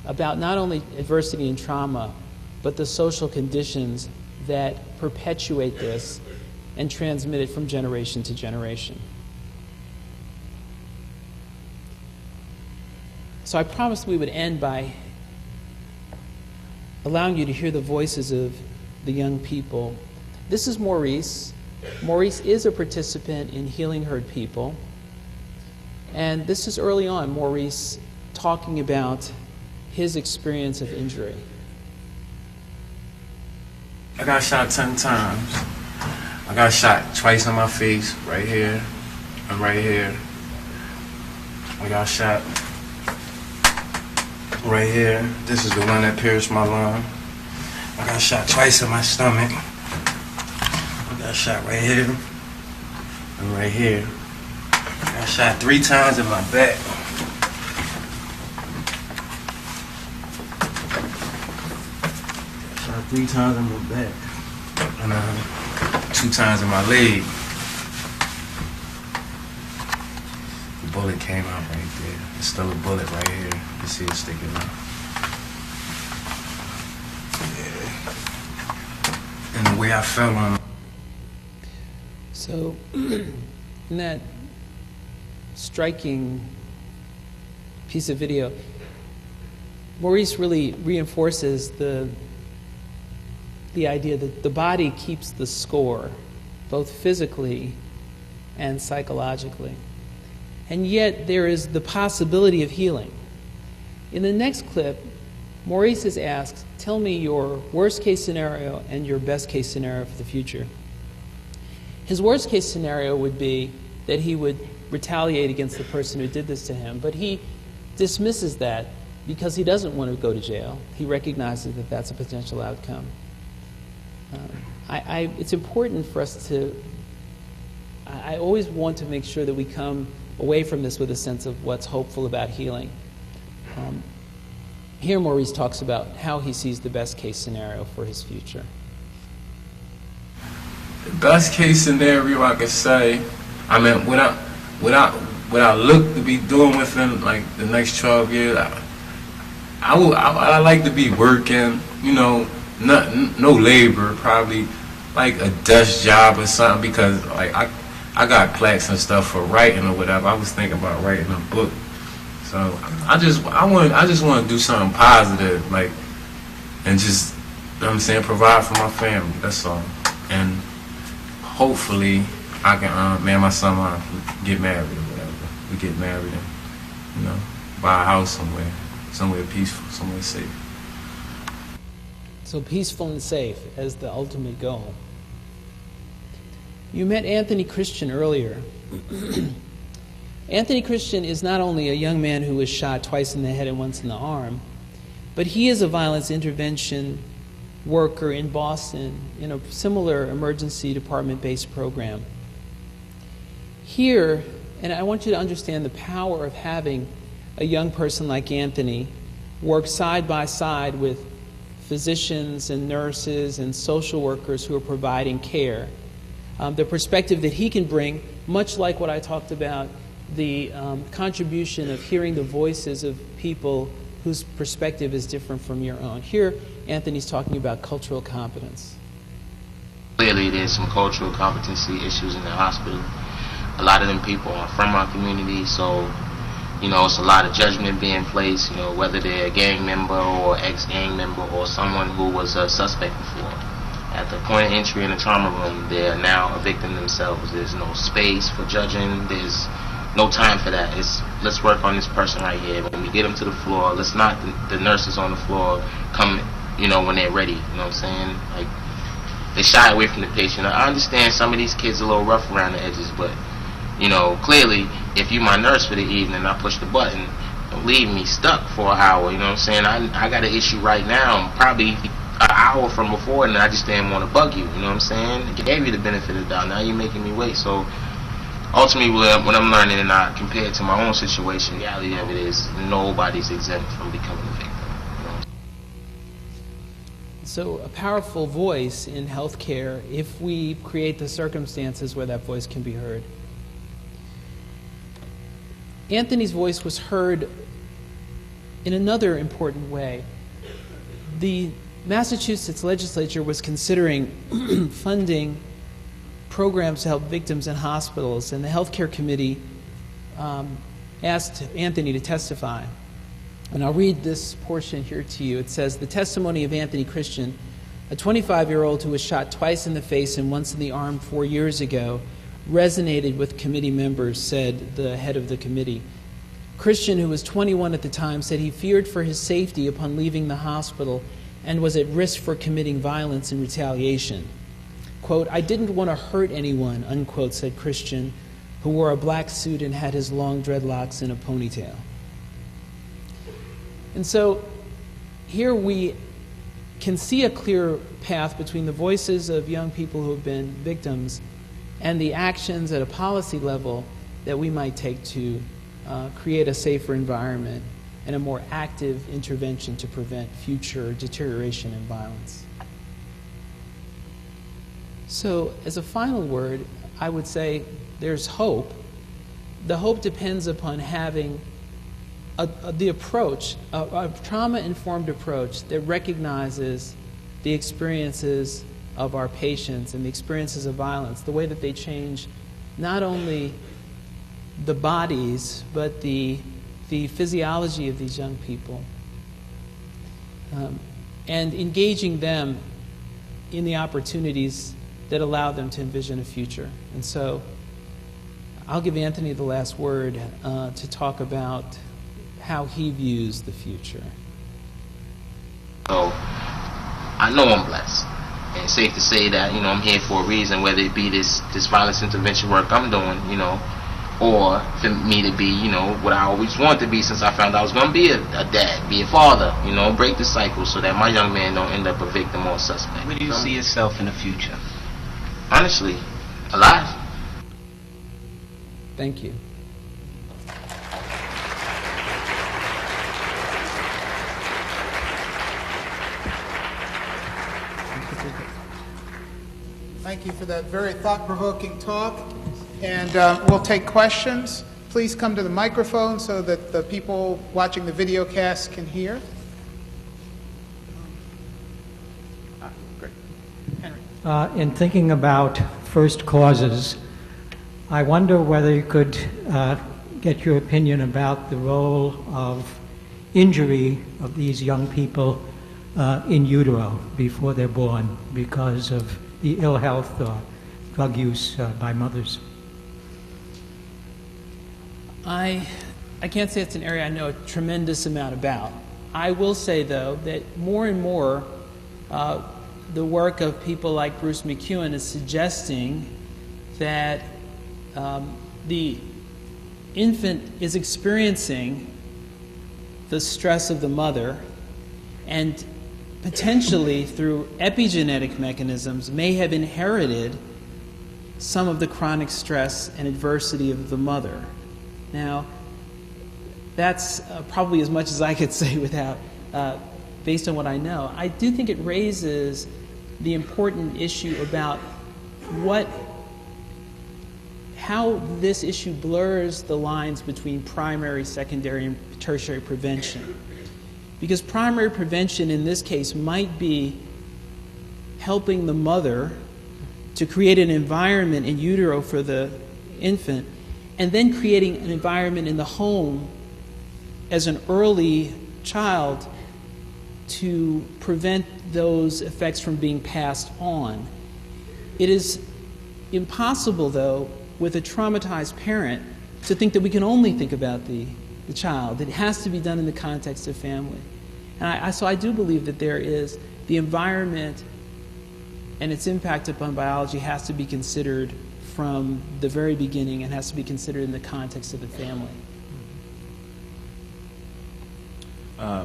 about not only adversity and trauma, but the social conditions that perpetuate this and transmit it from generation to generation? So I promised we would end by allowing you to hear the voices of the young people. This is Maurice. Maurice is a participant in Healing Herd People. And this is early on, Maurice talking about his experience of injury. I got shot 10 times. I got shot twice in my face, right here and right here. I got shot right here. This is the one that pierced my lung. I got shot twice in my stomach. I got shot right here and right here. I got shot 3 times in my back. Shot 3 times in my back. And 2 times in my leg. The bullet came out right there. There's still a bullet right here. You see it sticking out. Yeah. And the way I fell on. So, in that striking piece of video, Maurice really reinforces the idea that the body keeps the score, both physically and psychologically. And yet there is the possibility of healing. In the next clip, Maurice is asked, tell me your worst case scenario and your best case scenario for the future. His worst case scenario would be that he would retaliate against the person who did this to him, but he dismisses that because he doesn't want to go to jail. He recognizes that that's a potential outcome. It's important for us to, I always want to make sure that we come away from this with a sense of what's hopeful about healing. Here Maurice talks about how he sees the best case scenario for his future. The best case scenario I could say, I mean, what I look to be doing within like the next 12 years, I like to be working, you know, no labor, probably like a desk job or something, because like I got plaques and stuff for writing or whatever. I was thinking about writing a book. So I just want to do something positive, like, and just, you know what I'm saying, provide for my family. That's all. And hopefully I can, me and my son get married or whatever. We get married and, you know, buy a house somewhere peaceful, somewhere safe. So peaceful and safe as the ultimate goal. You met Anthony Christian earlier. Anthony Christian is not only a young man who was shot twice in the head and once in the arm, but he is a violence intervention worker in Boston in a similar emergency department-based program. Here, and I want you to understand the power of having a young person like Anthony work side by side with physicians and nurses and social workers who are providing care. The perspective that he can bring, much like what I talked about, the contribution of hearing the voices of people whose perspective is different from your own. Here, Anthony's talking about cultural competence. Clearly, there's some cultural competency issues in the hospital. A lot of them people are from our community, so, you know, it's a lot of judgment being placed, you know, whether they're a gang member or ex-gang member or someone who was a suspect before. At the point of entry in the trauma room, they're now a victim themselves. There's no space for judging. There's no time for that. It's, let's work on this person right here. When we get them to the floor, let's not the nurses on the floor come, you know, when they're ready. You know what I'm saying? Like, they shy away from the patient. I understand some of these kids are a little rough around the edges, but, you know, clearly, if you my nurse for the evening, I push the button, don't leave me stuck for an hour. You know what I'm saying? I got an issue right now, probably an hour from before, and I just didn't want to bug you. You know what I'm saying? I gave you the benefit of the doubt. Now you're making me wait. So ultimately what I'm learning, and I compare it to my own situation, the reality of it is nobody's exempt from becoming a victim. So a powerful voice in healthcare if we create the circumstances where that voice can be heard. Anthony's voice was heard in another important way. The Massachusetts legislature was considering funding programs to help victims in hospitals, and the healthcare committee asked Anthony to testify. And I'll read this portion here to you. It says, "The testimony of Anthony Christian, a 25-year-old who was shot twice in the face and once in the arm 4 years ago, resonated with committee members," said the head of the committee. Christian, who was 21 at the time, said he feared for his safety upon leaving the hospital and was at risk for committing violence and retaliation. Quote, "I didn't want to hurt anyone," unquote, said Christian, who wore a black suit and had his long dreadlocks in a ponytail. And so here we can see a clear path between the voices of young people who have been victims and the actions at a policy level that we might take to create a safer environment and a more active intervention to prevent future deterioration and violence. So as a final word, I would say there's hope. The hope depends upon having the approach, a trauma-informed approach that recognizes the experiences of our patients and the experiences of violence, the way that they change not only the bodies, but the physiology of these young people, and engaging them in the opportunities that allow them to envision a future. And so I'll give Anthony the last word to talk about how he views the future. So I know I'm blessed, and it's safe to say that, I'm here for a reason, whether it be this violence intervention work I'm doing, or for me to be, what I always wanted to be since I found out I was going to be a dad, be a father, break the cycle so that my young man don't end up a victim or a suspect. Where do you see yourself in the future? Honestly, alive. Thank you. Thank you for that very thought-provoking talk. And we'll take questions. Please come to the microphone so that the people watching the video cast can hear. Great. Henry. In thinking about first causes, I wonder whether you could get your opinion about the role of injury of these young people in utero before they're born because of the ill health or drug use by mothers. I can't say it's an area I know a tremendous amount about. I will say, though, that more and more the work of people like Bruce McEwen is suggesting that the infant is experiencing the stress of the mother and potentially through epigenetic mechanisms may have inherited some of the chronic stress and adversity of the mother. Now, that's probably as much as I could say without, based on what I know. I do think it raises the important issue about how this issue blurs the lines between primary, secondary, and tertiary prevention. Because primary prevention in this case might be helping the mother to create an environment in utero for the infant, and then creating an environment in the home as an early child to prevent those effects from being passed on. It is impossible, though, with a traumatized parent to think that we can only think about the child. It has to be done in the context of family. And so I do believe that there is the environment and its impact upon biology has to be considered from the very beginning and has to be considered in the context of the family.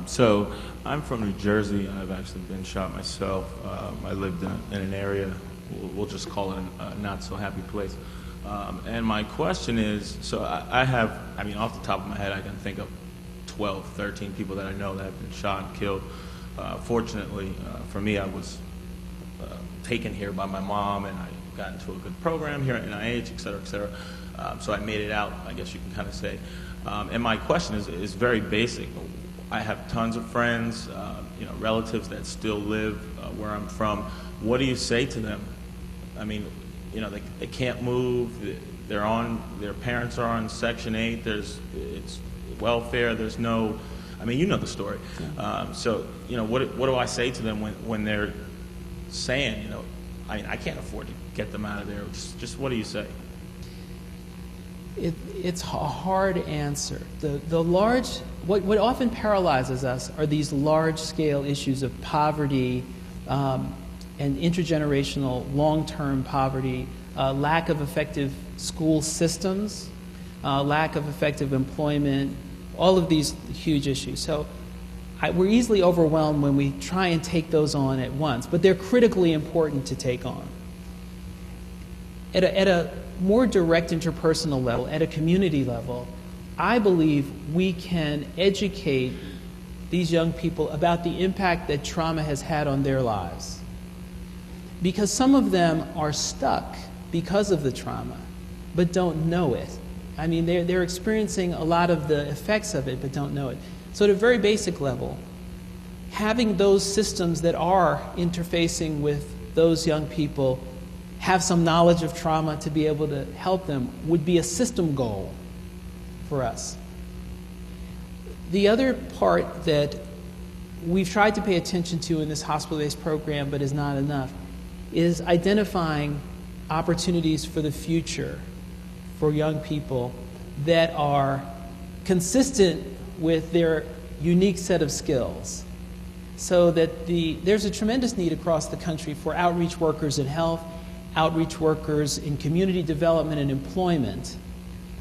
So I'm from New Jersey. I've actually been shot myself. I lived in an area, we'll just call it a not so happy place. And my question is, so I have, I mean, off the top of my head, I can think of 12, 13 people that I know that have been shot and killed. Fortunately, for me, I was taken here by my mom, and I got into a good program here at NIH, et cetera, et cetera. So I made it out, I guess you can kind of say. And my question is very basic. I have tons of friends, relatives that still live where I'm from. What do you say to them? I mean, they can't move. Their parents are on Section 8. It's welfare. There's no, I mean, you know the story. So, what do I say to them when they're saying, I mean, I can't afford to get them out of there. Just what do you say? It's a hard answer. What often paralyzes us are these large-scale issues of poverty and intergenerational long-term poverty, lack of effective school systems, lack of effective employment, all of these huge issues. So we're easily overwhelmed when we try and take those on at once, but they're critically important to take on. At a more direct interpersonal level, at a community level, I believe we can educate these young people about the impact that trauma has had on their lives. Because some of them are stuck because of the trauma, but don't know it. I mean, they're experiencing a lot of the effects of it, but don't know it. So at a very basic level, having those systems that are interfacing with those young people have some knowledge of trauma to be able to help them would be a system goal for us. The other part that we've tried to pay attention to in this hospital-based program but is not enough is identifying opportunities for the future for young people that are consistent with their unique set of skills. So that there's a tremendous need across the country for outreach workers in health, outreach workers in community development and employment.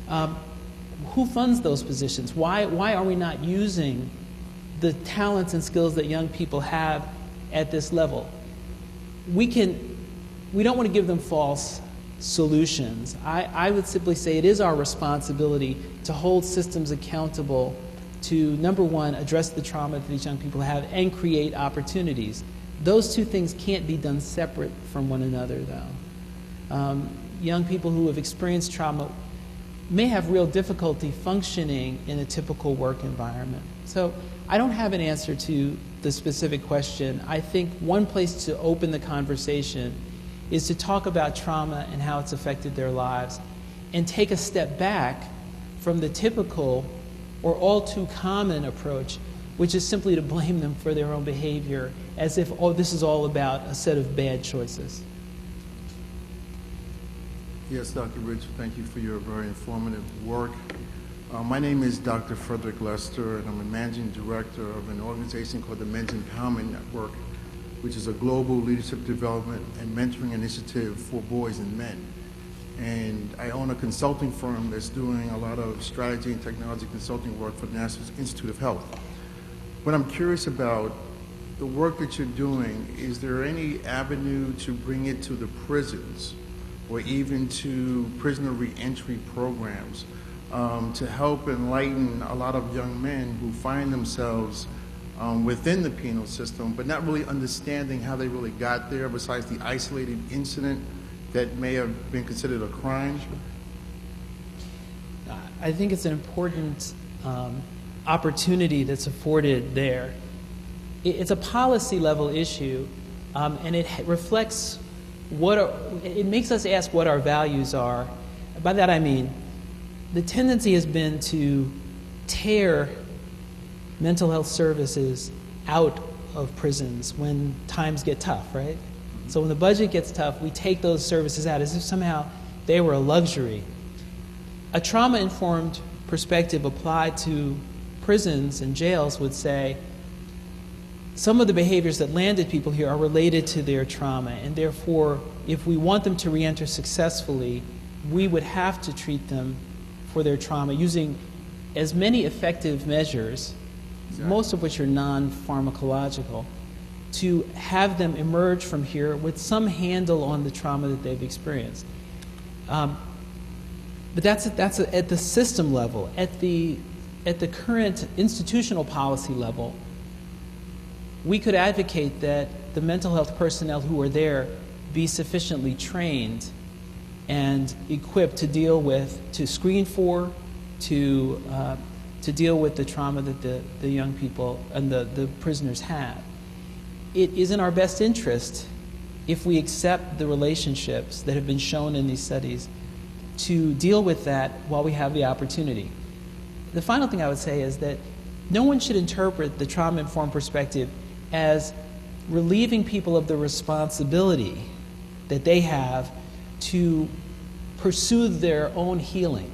Who funds those positions? Why are we not using the talents and skills that young people have at this level? We don't want to give them false solutions. I would simply say it is our responsibility to hold systems accountable to, number one, address the trauma that these young people have and create opportunities. Those two things can't be done separate from one another, though. Young people who have experienced trauma may have real difficulty functioning in a typical work environment. So I don't have an answer to the specific question. I think one place to open the conversation is to talk about trauma and how it's affected their lives and take a step back from the typical or all too common approach, which is simply to blame them for their own behavior as if, oh, this is all about a set of bad choices. Yes, Dr. Rich, thank you for your very informative work. My name is Dr. Frederick Lester, and I'm a managing director of an organization called the Men's Empowerment Network, which is a global leadership development and mentoring initiative for boys and men. And I own a consulting firm that's doing a lot of strategy and technology consulting work for the National Institute of Health. What I'm curious about, the work that you're doing, is there any avenue to bring it to the prisons or even to prisoner reentry programs to help enlighten a lot of young men who find themselves within the penal system, but not really understanding how they really got there besides the isolated incident that may have been considered a crime? I think it's an important opportunity that's afforded there. It's a policy level issue, and it reflects it makes us ask what our values are. By that I mean, the tendency has been to tear mental health services out of prisons when times get tough, right? So when the budget gets tough, we take those services out as if somehow they were a luxury. A trauma-informed perspective applied to prisons and jails would say, some of the behaviors that landed people here are related to their trauma, and therefore, if we want them to reenter successfully, we would have to treat them for their trauma using as many effective measures, most of which are non-pharmacological, to have them emerge from here with some handle on the trauma that they've experienced. But that's at the system level. At the current institutional policy level, we could advocate that the mental health personnel who are there be sufficiently trained and equipped to deal with, to screen for, to deal with the trauma that the young people and the prisoners have. It is in our best interest, if we accept the relationships that have been shown in these studies, to deal with that while we have the opportunity. The final thing I would say is that no one should interpret the trauma-informed perspective as relieving people of the responsibility that they have to pursue their own healing.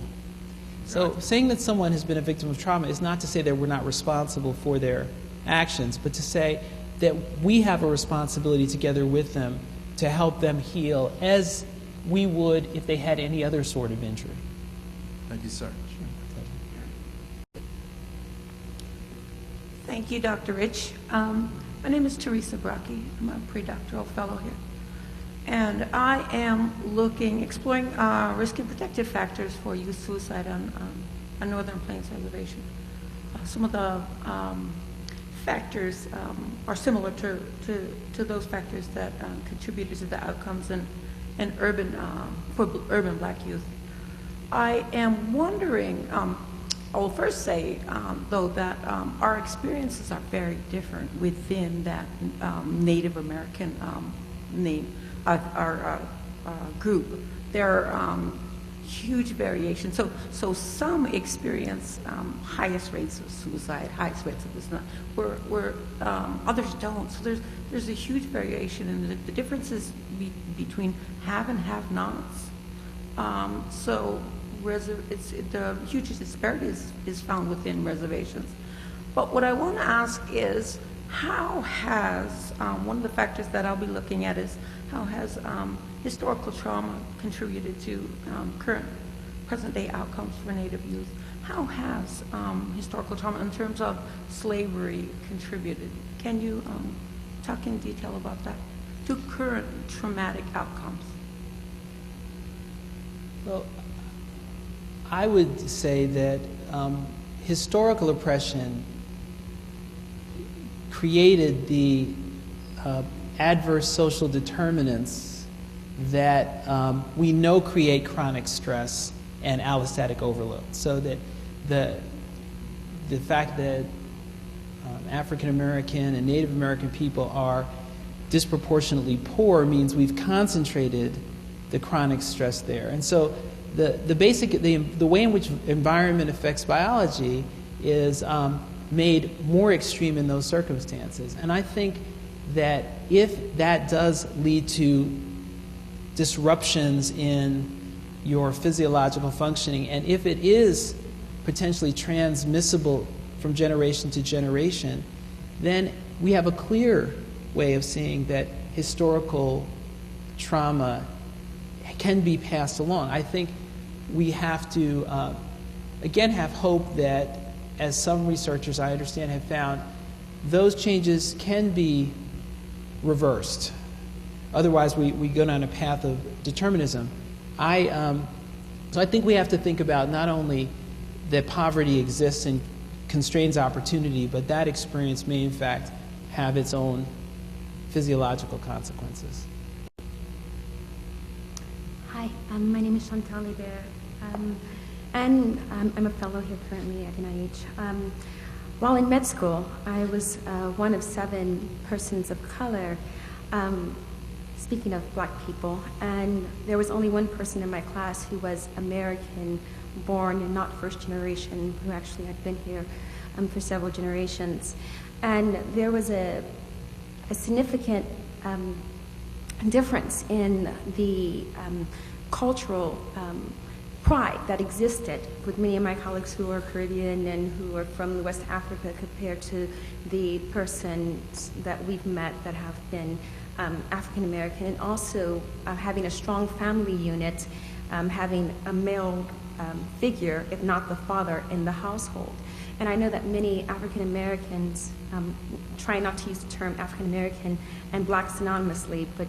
So saying that someone has been a victim of trauma is not to say that we're not responsible for their actions, but to say that we have a responsibility together with them to help them heal as we would if they had any other sort of injury. Thank you, sir. Thank you, Dr. Rich. My name is Teresa Brockie. I'm a pre-doctoral fellow here. And I am exploring risk and protective factors for youth suicide on Northern Plains Reservation. Some of the factors are similar to those factors that contributed to the outcomes in urban, for urban Black youth. I am wondering, I will first say, though, that our experiences are very different within that Native American group. There are huge variations. So some experience highest rates of suicide, highest rates of this, where others don't. So there's a huge variation, and the differences between have and have-nots. So the huge disparities is found within reservations. But what I want to ask is, how has, one of the factors that I'll be looking at is, how has historical trauma contributed to current present-day outcomes for Native youth? How has historical trauma in terms of slavery contributed? Can you talk in detail about that, to current traumatic outcomes? Well, I would say that historical oppression created the adverse social determinants that we know create chronic stress and allostatic overload. So that the fact that African American and Native American people are disproportionately poor means we've concentrated the chronic stress there. And so the way in which environment affects biology is made more extreme in those circumstances. And I think that if that does lead to disruptions in your physiological functioning, and if it is potentially transmissible from generation to generation, then we have a clear way of seeing that historical trauma can be passed along. I think we have to, again, have hope that, as some researchers I understand have found, those changes can be reversed. Otherwise, we go down a path of determinism. So I think we have to think about not only that poverty exists and constrains opportunity, but that experience may in fact have its own physiological consequences. Hi, my name is Chantal Libert, and I'm a fellow here currently at NIH. While in med school, I was one of 7 persons of color, speaking of Black people, and there was only one person in my class who was American born and not first generation, who actually had been here for several generations. And there was a significant difference in the cultural pride that existed with many of my colleagues who are Caribbean and who are from West Africa compared to the persons that we've met that have been African American, and also having a strong family unit, having a male figure, if not the father, in the household. And I know that many African Americans try not to use the term African American and Black synonymously, but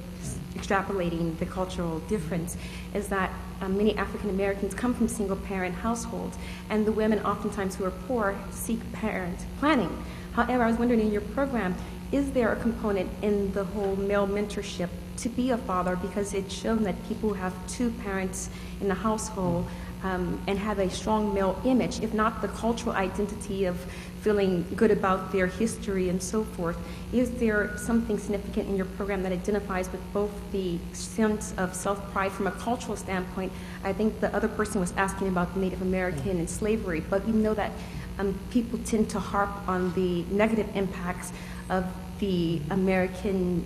extrapolating the cultural difference, is that many African Americans come from single-parent households, and the women oftentimes who are poor seek parent planning. However, I was wondering, in your program, is there a component in the whole male mentorship to be a father, because it's shown that people who have two parents in the household and have a strong male image, if not the cultural identity of feeling good about their history and so forth. Is there something significant in your program that identifies with both the sense of self-pride from a cultural standpoint? I think the other person was asking about Native American and slavery, but we know that people tend to harp on the negative impacts of the American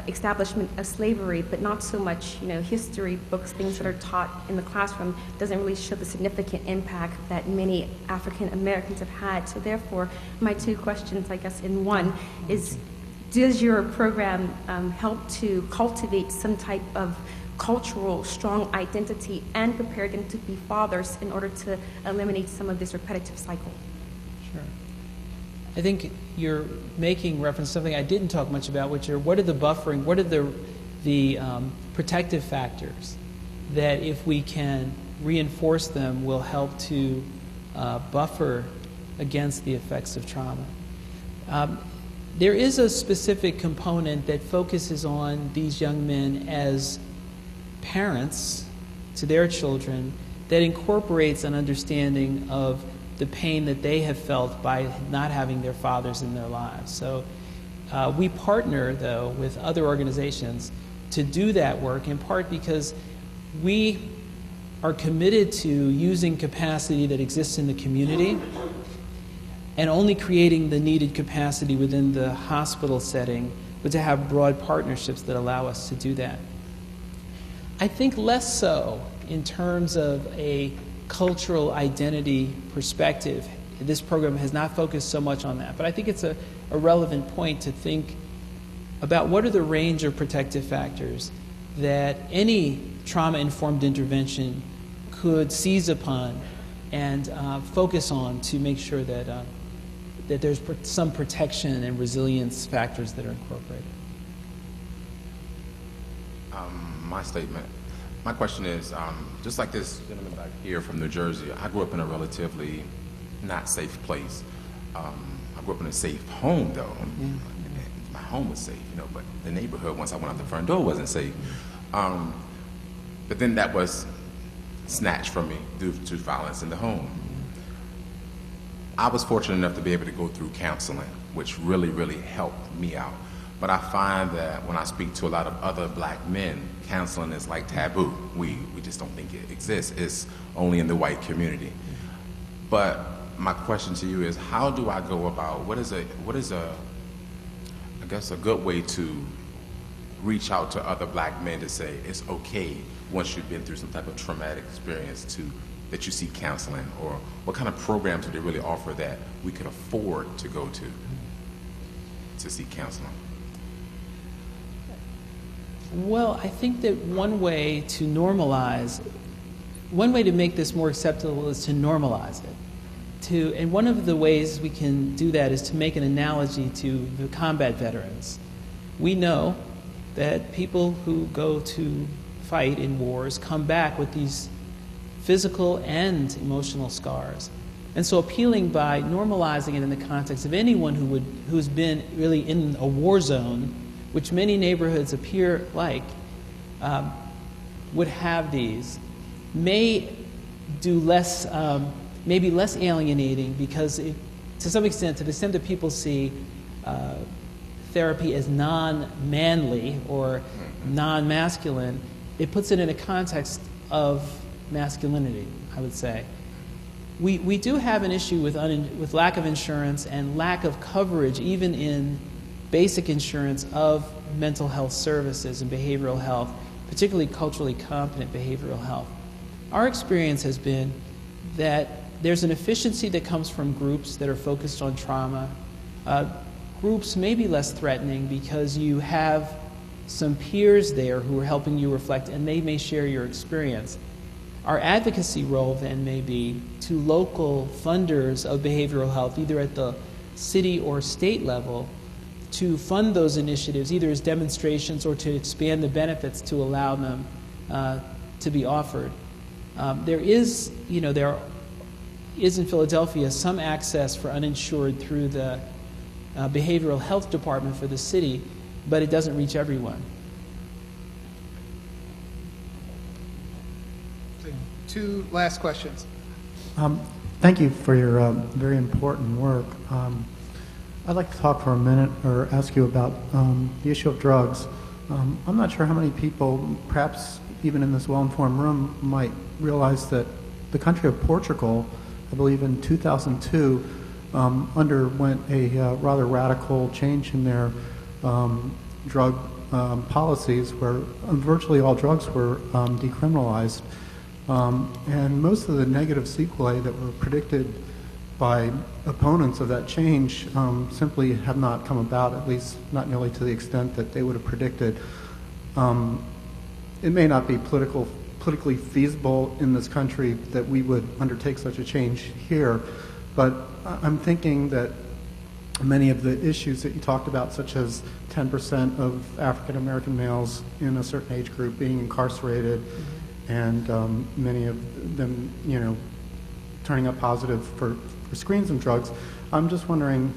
establishment of slavery, but not so much, history books, things that are taught in the classroom doesn't really show the significant impact that many African Americans have had. So therefore, my two questions, I guess, in one is, does your program help to cultivate some type of cultural strong identity and prepare them to be fathers in order to eliminate some of this repetitive cycle? Sure. I think you're making reference to something I didn't talk much about, which are what are the buffering, what are the protective factors that, if we can reinforce them, will help to buffer against the effects of trauma. There is a specific component that focuses on these young men as parents to their children that incorporates an understanding of the pain that they have felt by not having their fathers in their lives. So we partner, though, with other organizations to do that work, in part because we are committed to using capacity that exists in the community and only creating the needed capacity within the hospital setting, but to have broad partnerships that allow us to do that. I think less so in terms of a cultural identity perspective. This program has not focused so much on that, but I think it's a relevant point to think about what are the range of protective factors that any trauma-informed intervention could seize upon and focus on to make sure that that there's some protection and resilience factors that are incorporated. My question is, just like this gentleman back here from New Jersey, I grew up in a relatively not safe place. I grew up in a safe home, though. My home was safe, but the neighborhood, once I went out the front door, wasn't safe. But then that was snatched from me due to violence in the home. I was fortunate enough to be able to go through counseling, which really, really helped me out. But I find that when I speak to a lot of other black men, counseling is like taboo. We just don't think it exists. It's only in the white community. But my question to you is, how do I go about, what is a good way to reach out to other black men to say it's okay once you've been through some type of traumatic experience that you seek counseling? Or what kind of programs do they really offer that we could afford to go to seek counseling? Well, I think that one way to make this more acceptable is to normalize it. And one of the ways we can do that is to make an analogy to the combat veterans. We know that people who go to fight in wars come back with these physical and emotional scars. And so appealing by normalizing it in the context of anyone who's been really in a war zone, which many neighborhoods appear like, would have these, may do less, maybe less alienating, because to some extent, to the extent that people see therapy as non-manly or non-masculine, it puts it in a context of masculinity, I would say. We do have an issue with lack of insurance and lack of coverage, even in basic insurance, of mental health services and behavioral health, particularly culturally competent behavioral health. Our experience has been that there's an efficiency that comes from groups that are focused on trauma. Groups may be less threatening because you have some peers there who are helping you reflect, and they may share your experience. Our advocacy role then may be to local funders of behavioral health, either at the city or state level, to fund those initiatives, either as demonstrations or to expand the benefits to allow them to be offered. There is in Philadelphia some access for uninsured through the behavioral health department for the city, but it doesn't reach everyone. Two last questions. Thank you for your very important work. I'd like to talk for a minute or ask you about the issue of drugs. I'm not sure how many people, perhaps even in this well-informed room, might realize that the country of Portugal, I believe in 2002, underwent a rather radical change in their drug policies where virtually all drugs were decriminalized. And most of the negative sequelae that were predicted by opponents of that change simply have not come about, at least not nearly to the extent that they would have predicted. It may not be politically feasible in this country that we would undertake such a change here, but I'm thinking that many of the issues that you talked about, such as 10% of African American males in a certain age group being incarcerated, and many of them, turning up positive for screens and drugs. I'm just wondering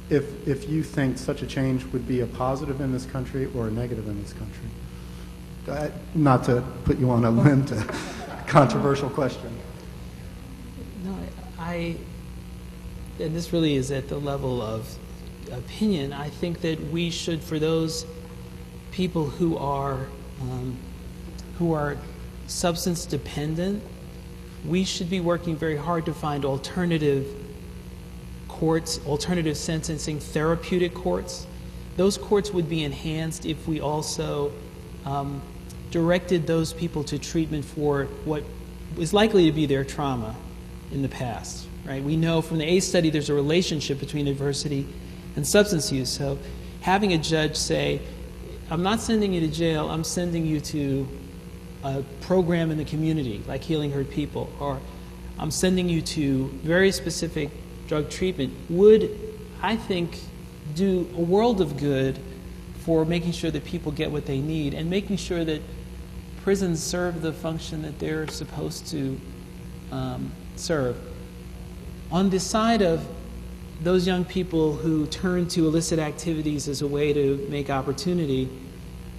if you think such a change would be a positive in this country or a negative in this country. Not to put you on a limb to controversial question. No, and this really is at the level of opinion. I think that we should, for those people who are substance dependent, we should be working very hard to find alternative courts, alternative sentencing, therapeutic courts. Those courts would be enhanced if we also directed those people to treatment for what is likely to be their trauma in the past, right? We know from the ACE study there's a relationship between adversity and substance use. So having a judge say, I'm not sending you to jail, I'm sending you to a program in the community, like Healing Hurt People, or I'm sending you to very specific drug treatment, would, I think, do a world of good for making sure that people get what they need and making sure that prisons serve the function that they're supposed to serve. On the side of those young people who turn to illicit activities as a way to make opportunity,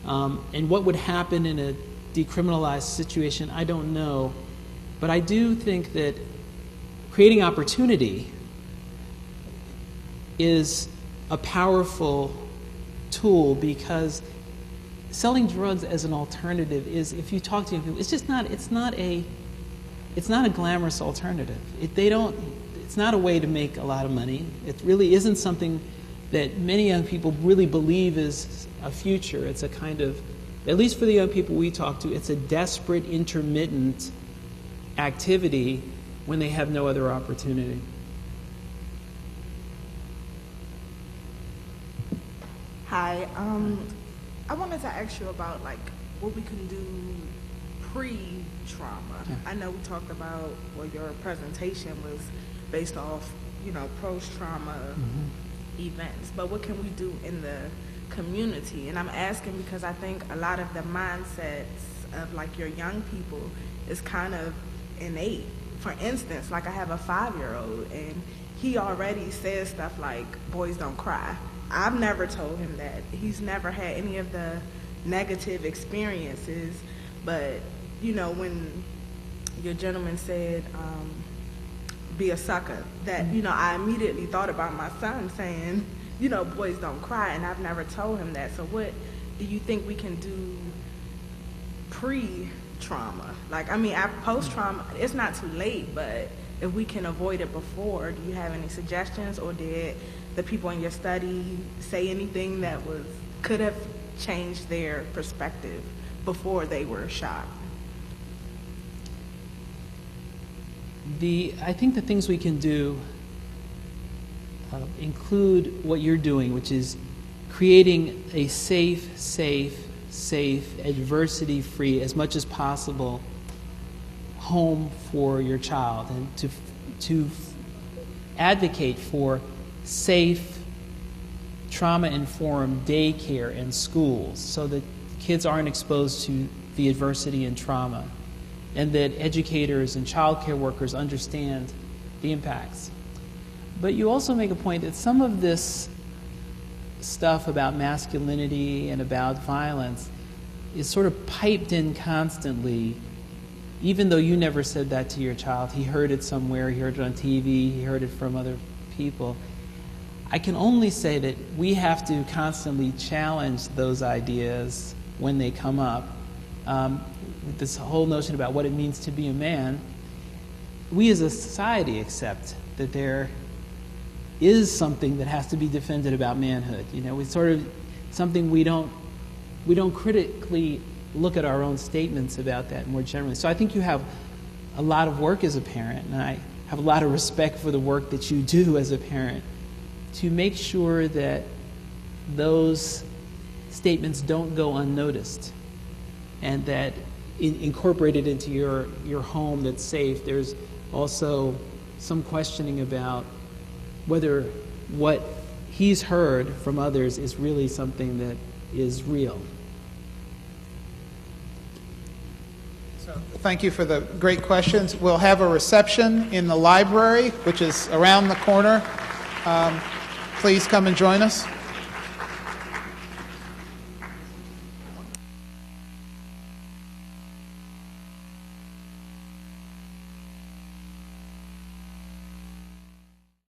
and what would happen in a decriminalized situation, I don't know. But I do think that creating opportunity is a powerful tool, because selling drugs as an alternative is, if you talk to young people, it's not a glamorous alternative. It's not a way to make a lot of money. It really isn't something that many young people really believe is a future. It's a kind of, at least for the young people we talk to, it's a desperate, intermittent activity when they have no other opportunity. Hi, I wanted to ask you about what we can do pre-trauma. Yeah. I know we talked about, your presentation was based off, post-trauma events, but what can we do in the community? And I'm asking because I think a lot of the mindsets of your young people is kind of innate. For instance, I have a 5-year-old and he already says stuff like, boys don't cry. I've never told him that. He's never had any of the negative experiences, but when your gentleman said, be a sucker, that, I immediately thought about my son saying, boys don't cry, and I've never told him that. So what do you think we can do pre-trauma? Post-trauma, it's not too late, but if we can avoid it before, do you have any suggestions, or did the people in your study say anything that could have changed their perspective before they were shot? I think the things we can do include what you're doing, which is creating a safe, adversity-free, as much as possible, home for your child, and to advocate for safe, trauma-informed daycare and schools so that kids aren't exposed to the adversity and trauma, and that educators and child care workers understand the impacts. But you also make a point that some of this stuff about masculinity and about violence is sort of piped in constantly, even though you never said that to your child. He heard it somewhere, he heard it on TV, he heard it from other people. I can only say that we have to constantly challenge those ideas when they come up. This whole notion about what it means to be a man, we as a society accept that there is something that has to be defended about manhood. You know, it's sort of something we don't critically look at our own statements about that more generally. So I think you have a lot of work as a parent, and I have a lot of respect for the work that you do as a parent to make sure that those statements don't go unnoticed, and that incorporated into your home that's safe. There's also some questioning about whether what he's heard from others is really something that is real. So, thank you for the great questions. We'll have a reception in the library, which is around the corner. Please come and join us.